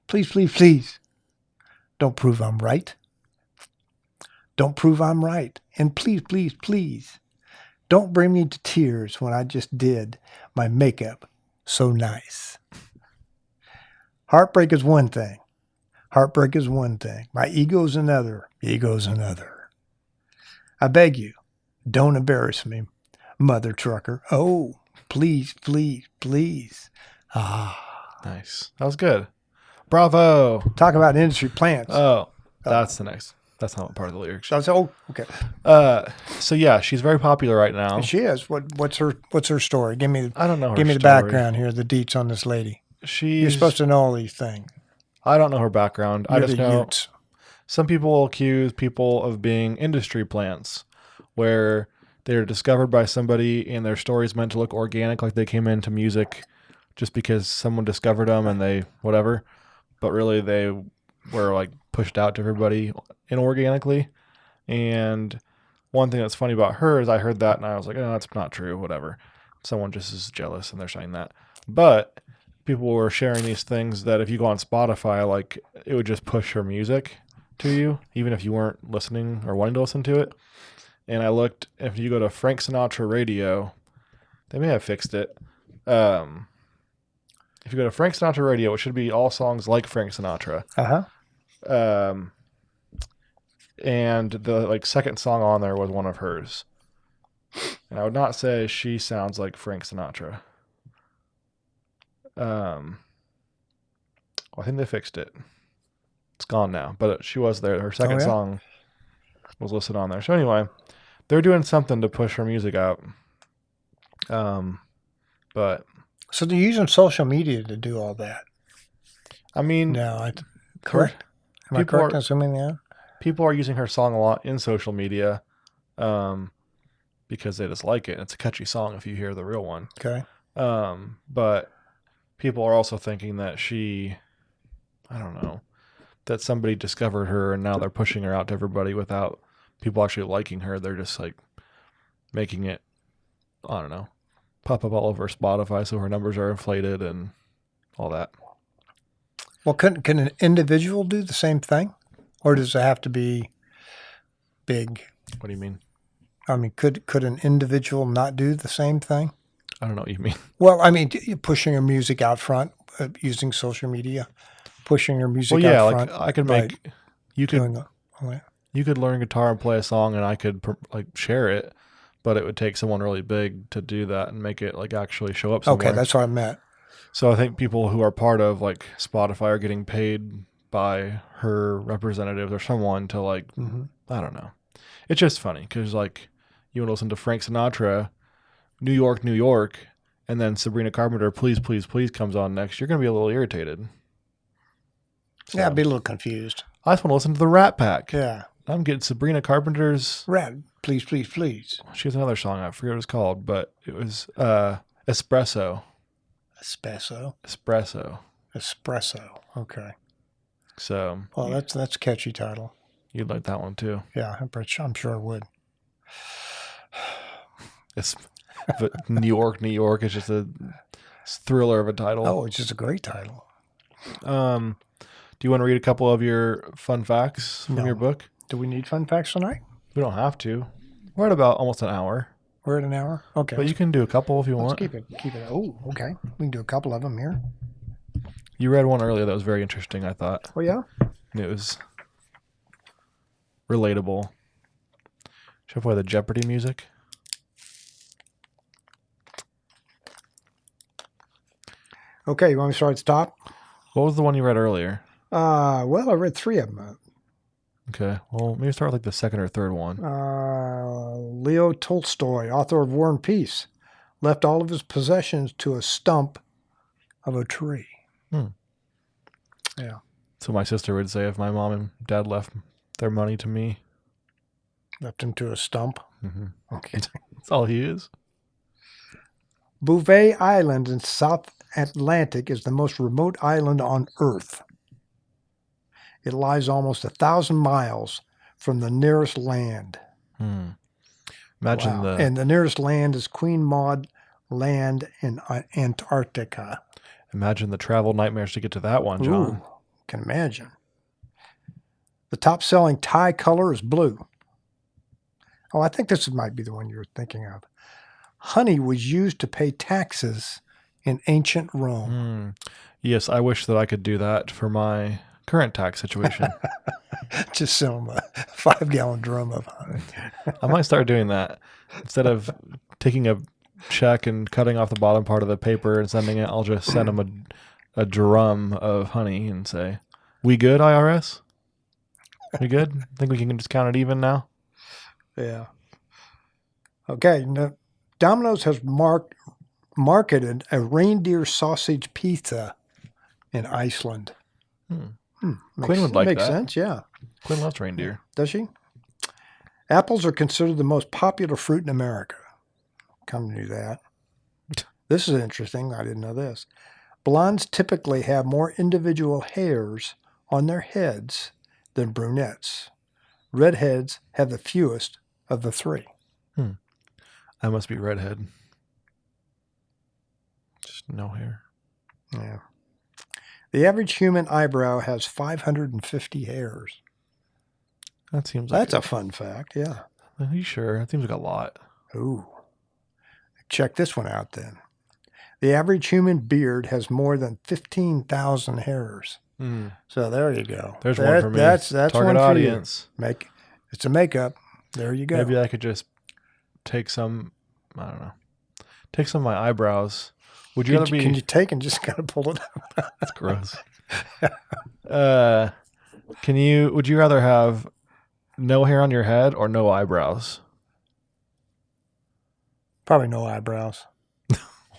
Please, please, please. Don't prove I'm right. Don't prove I'm right. And please, please, please, don't bring me to tears when I just did my makeup so nice. Heartbreak is one thing. Heartbreak is one thing. My ego's another. Ego's another. I beg you, don't embarrass me, mother trucker. Oh, please, please, please. Ah. Nice. That was good. Bravo. Talk about industry plants. Oh, that's the next. That's not part of the lyrics. Okay. So yeah, she's very popular right now. And she is. What's her story? Give me I don't know her the story. background here, the deets on this lady. She's You're supposed to know all these things. I don't know her background. I You're just the know Utes. some people accuse people of being industry plants, where they're discovered by somebody and their story's meant to look organic, like they came into music just because someone discovered them and they whatever, but really they were like pushed out to everybody inorganically. And one thing that's funny about her is I heard that and I was like, oh, that's not true, whatever. Someone just is jealous and they're saying that. But people were sharing these things that if you go on Spotify, like it would just push her music to you, even if you weren't listening or wanting to listen to it. And I looked, if you go to Frank Sinatra Radio, they may have fixed it. If you go to Frank Sinatra Radio, it should be all songs like Frank Sinatra. Uh-huh. And the second song on there was one of hers. And I would not say she sounds like Frank Sinatra. I think they fixed it. It's gone now, but she was there. Her second song was listed on there. So anyway, they're doing something to push her music out. But So they're using social media to do all that. I mean, No, correct? Am I people correct are- in assuming that? people are using her song a lot in social media, because they just like it. It's a catchy song if you hear the real one. Okay. But people are also thinking that I don't know, that somebody discovered her and now they're pushing her out to everybody without people actually liking her. They're just like making it, I don't know, pop up all over Spotify so her numbers are inflated and all that. Well, can an individual do the same thing? Or does it have to be big? What do you mean? I mean, could an individual not do the same thing? I don't know what you mean. Well, I mean, you're pushing your music out front, using social media, pushing your music Well, yeah, out like front. I could by make, you could doing all that. you could learn guitar and play a song and I could share it, but it would take someone really big to do that and make it like actually show up somewhere. Okay, that's what I meant. So I think people who are part of like Spotify are getting paid by her representatives or someone to like, I don't know. It's just funny because like you want to listen to Frank Sinatra, New York, New York, and then Sabrina Carpenter, Please, Please, Please comes on next. You're going to be a little irritated. So, Yeah, I'd be a little confused. I just want to listen to the Rat Pack. Yeah. I'm getting Sabrina Carpenter's. Red, please, please, please. She has another song. I forget what it's called, but it was Espresso. Espresso. Okay. So Well, that's a catchy title. you'd like that one too. Yeah, I'm sure I would. It's but New York, New York is just a thriller of a title. Oh, it's just a great title. Do you want to read a couple of your fun facts from No. your book? Do we need fun facts tonight? We don't have to. We're at about almost an hour, We're at an hour? Okay. but you can do a couple if you let's want. keep it. Oh, okay. We can do a couple of them here. You read one earlier that was very interesting, I thought. Oh, yeah? And it was relatable. Should I play the Jeopardy music? Okay, you want me to start at the top? What was the one you read earlier? Well, I read three of them. Okay, well, maybe start with like the second or third one. Leo Tolstoy, author of War and Peace, left all of his possessions to a stump of a tree. Yeah. So my sister would say if my mom and dad left their money to me. Left him to a stump. Mm-hmm. Okay. That's all he is. Bouvet Island in South Atlantic is the most remote island on Earth. It lies almost 1,000 miles from the nearest land. Imagine And the nearest land is Queen Maud Land in Antarctica. Imagine the travel nightmares to get to that one, John. Ooh, can imagine. The top-selling tie color is blue. Oh, I think this might be the one you're thinking of. Honey was used to pay taxes in ancient Rome. Yes, I wish that I could do that for my current tax situation. Just sell them a 5-gallon drum of honey. I might start doing that. Instead of taking a check and cutting off the bottom part of the paper and sending it, I'll just send them a drum of honey and say, "We good, IRS? We good? Think we can just count it even now?" Yeah. Okay. Now, Domino's has marketed a reindeer sausage pizza in Iceland. Quinn would like makes that. sense, yeah. Quinn loves reindeer. Does she? Apples are considered the most popular fruit in America. Come to that. This is interesting. I didn't know this. Blondes typically have more individual hairs on their heads than brunettes. Redheads have the fewest of the three. I must be redhead. Just no hair. Yeah. The average human eyebrow has 550 hairs. That seems like That's a fun fact, yeah. Are you sure? That seems like a lot. Ooh. Check this one out then. The average human beard has more than 15,000 hairs. So there you go. There's one for me. That's Target one for audience. you. It's a makeup. There you go. Maybe I could just take some, I don't know, take some of my eyebrows. Would you rather be... Can you take and just kind of pull it out? That's gross. Would you rather have no hair on your head or no eyebrows? Probably no eyebrows.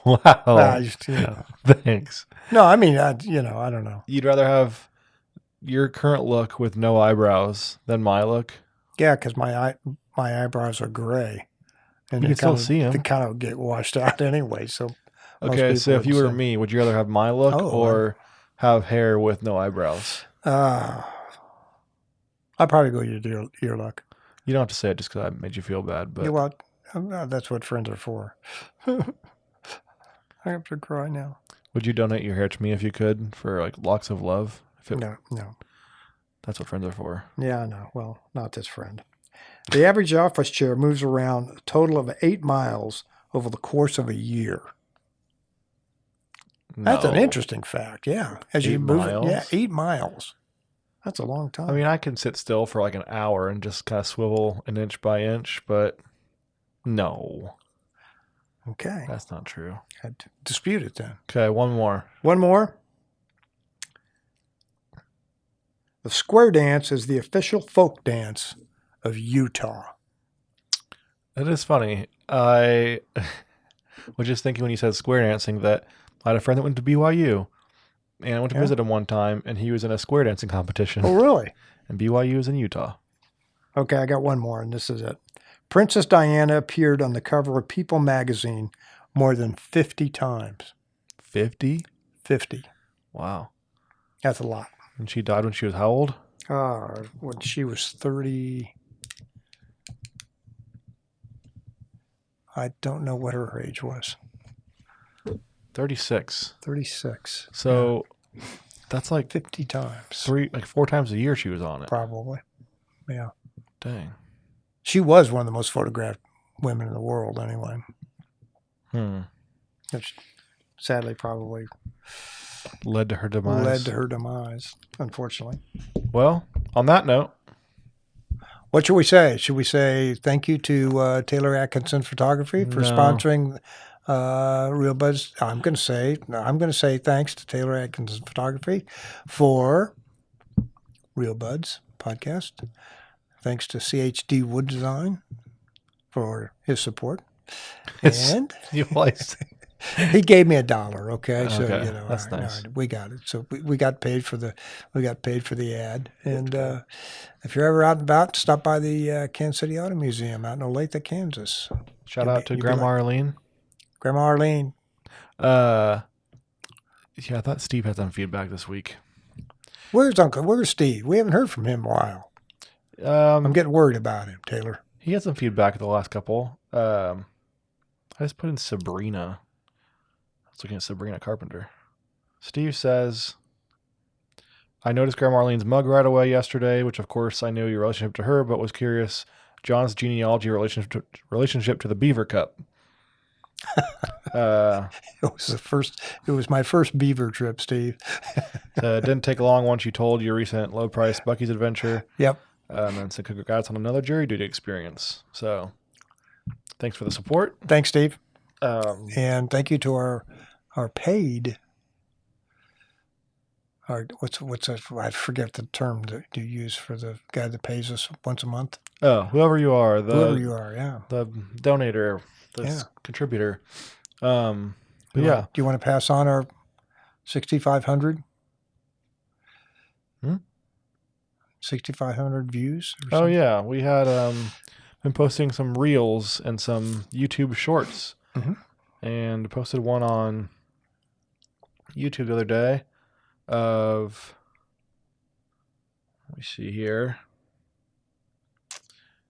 Wow. Just, Thanks. No, I mean, I don't know. You'd rather have your current look with no eyebrows than my look? Yeah, because my eyebrows are gray. And You can still see 'em. They kind of get washed out anyway. So Okay, so if you were me, would you rather have my look or have hair with no eyebrows? I'd probably go your look. You don't have to say it just because I made you feel bad. But You know what? That's what friends are for. I have to cry now. would you donate your hair to me if you could for like locks of love? No. That's what friends are for. Yeah, I know. Well, not this friend. The average office chair moves around a total of 8 miles over the course of a year. That's an No. interesting fact. Yeah, as you 8 move miles? it, yeah, 8 miles. That's a long time. I mean, I can sit still for like an hour and just kind of swivel an inch by inch, but no, okay, that's not true. I'd dispute it then. Okay, one more. One more. The square dance is the official folk dance of Utah. It is funny. I was just thinking when you said square dancing that I had a friend that went to BYU, and I went to visit him one time, and he was in a square dancing competition. Oh, really? And BYU is in Utah. Okay, I got one more, and this is it. Princess Diana appeared on the cover of People magazine more than 50 times. 50? 50. Wow. That's a lot. And she died when she was how old? When she was 30. I don't know what her age was. 36. 36. So that's like 50 times. 4 times a year she was on it. Probably. Yeah. Dang. She was one of the most photographed women in the world anyway. Which sadly probably Led to her demise. led to her demise, unfortunately. Well, on that note, What should we say? Should we say thank you to Taylor Atkinson Photography for No. sponsoring Real Buds? I'm going to say thanks to Taylor Atkinson Photography for Real Buds podcast. Thanks to CHD Wood Design for his support. And You always- he gave me $1. Okay, so Okay, you know, that's all right, nice. all right, we got it. So we got paid for the ad. And if you're ever out and about, stop by the Kansas City Auto Museum out in Olathe, Kansas. Shout out to Grandma Arlene. Grandma Arlene. Yeah, I thought Steve had some feedback this week. Where's Steve? We haven't heard from him in a while. I'm getting worried about him, Taylor. He had some feedback the last couple. I just put in Sabrina. I was looking at Sabrina Carpenter. Steve says, I noticed Grandma Arlene's mug right away yesterday, which of course I knew your relationship to her, but was curious John's genealogy relationship to the Beaver Cup. It was my first beaver trip, Steve. It didn't take long once you told your recent low price Buc-ee's adventure. Yep. And so congrats on another jury duty experience. So thanks for the support. Thanks, Steve. And thank you to our paid. What's that? I forget the term that you use for the guy that pays us once a month. Oh, whoever you are, yeah, the donator, the contributor. Do you want to pass on our 6,500? 6,500 views? Oh yeah, we had been posting some reels and some YouTube shorts, and posted one on YouTube the other day of. Let me see here.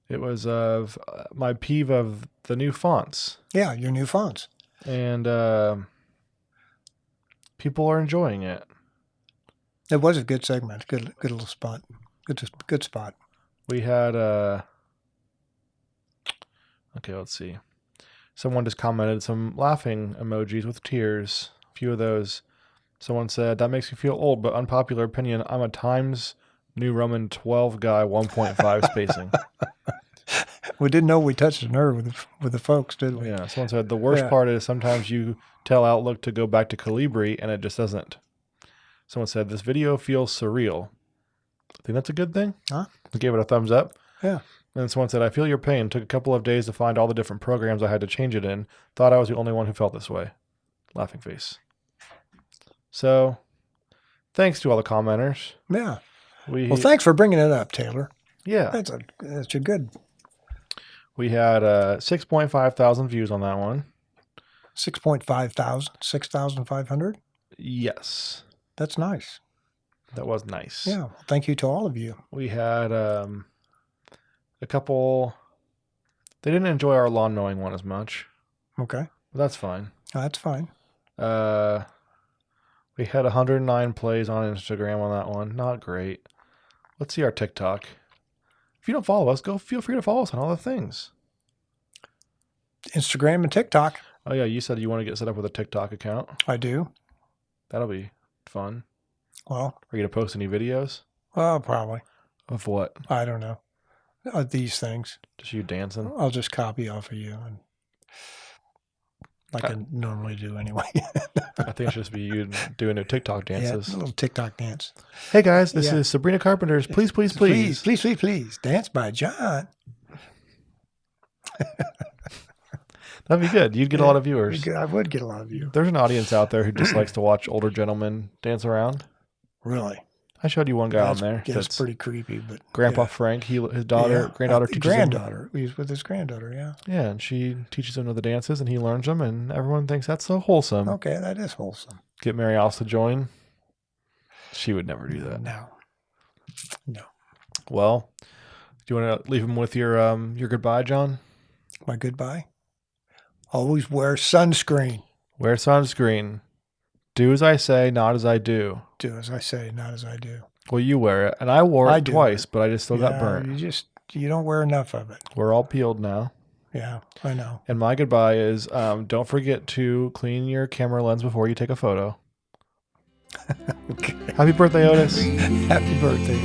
It was of my peeve of the new fonts. Yeah, your new fonts. And people are enjoying it. It was a good segment. Good little spot. Good spot. We had okay, let's see. Someone just commented some laughing emojis with tears. A few of those. Someone said, that makes me feel old, but unpopular opinion. I'm a Times New Roman 12 guy, 1.5 spacing. We didn't know we touched a nerve with the folks, did we? Yeah. Someone said the worst part is sometimes you tell Outlook to go back to Calibri and it just doesn't. Someone said this video feels surreal. I think that's a good thing. Huh? I gave it a thumbs up. Yeah. And someone said, I feel your pain. Took a couple of days to find all the different programs I had to change it in. Thought I was the only one who felt this way. Laughing face. So, thanks to all the commenters. Yeah. Well, thanks for bringing it up, Taylor. Yeah. That's a good. We had 6.5 thousand views on that one. 6.5 thousand? 6,500? Yes. That's nice. That was nice. Yeah. Well, thank you to all of you. We had a couple. They didn't enjoy our lawn mowing one as much. Okay. But that's fine. That's fine. We had 109 plays on Instagram on that one. Not great. Let's see our TikTok. If you don't follow us, feel free to follow us on all the things. Instagram and TikTok. Oh, yeah. You said you want to get set up with a TikTok account. I do. That'll be fun. Well. Are you going to post any videos? Probably. Of what? I don't know. These things. Just you dancing? I'll just copy off of you. Like I normally do anyway. I think it should just be you doing the TikTok dances. Yeah, a little TikTok dance. Hey guys, this is Sabrina Carpenter's Please, Please, Please. Please, please, please. Dance by John. That'd be good. You'd get a lot of viewers. I would get a lot of viewers. There's an audience out there who just likes to watch older gentlemen dance around. Really? I showed you one guy on there. Yeah, that's pretty creepy. But Grandpa Frank, his granddaughter teaches him. He's with his granddaughter, yeah. Yeah, and she teaches him the dances, and he learns them, and everyone thinks that's so wholesome. Okay, that is wholesome. Get Mary Alice to join. She would never do that. No. Well, do you want to leave him with your goodbye, John? My goodbye? Always wear sunscreen. Wear sunscreen. Do as I say, not as I do. Do as I say, not as I do. Well, you wear it, and I wore it twice, but I just still got burnt. You don't wear enough of it. We're all peeled now. Yeah, I know. And my goodbye is, don't forget to clean your camera lens before you take a photo. Okay. Happy birthday, Otis. Happy birthday,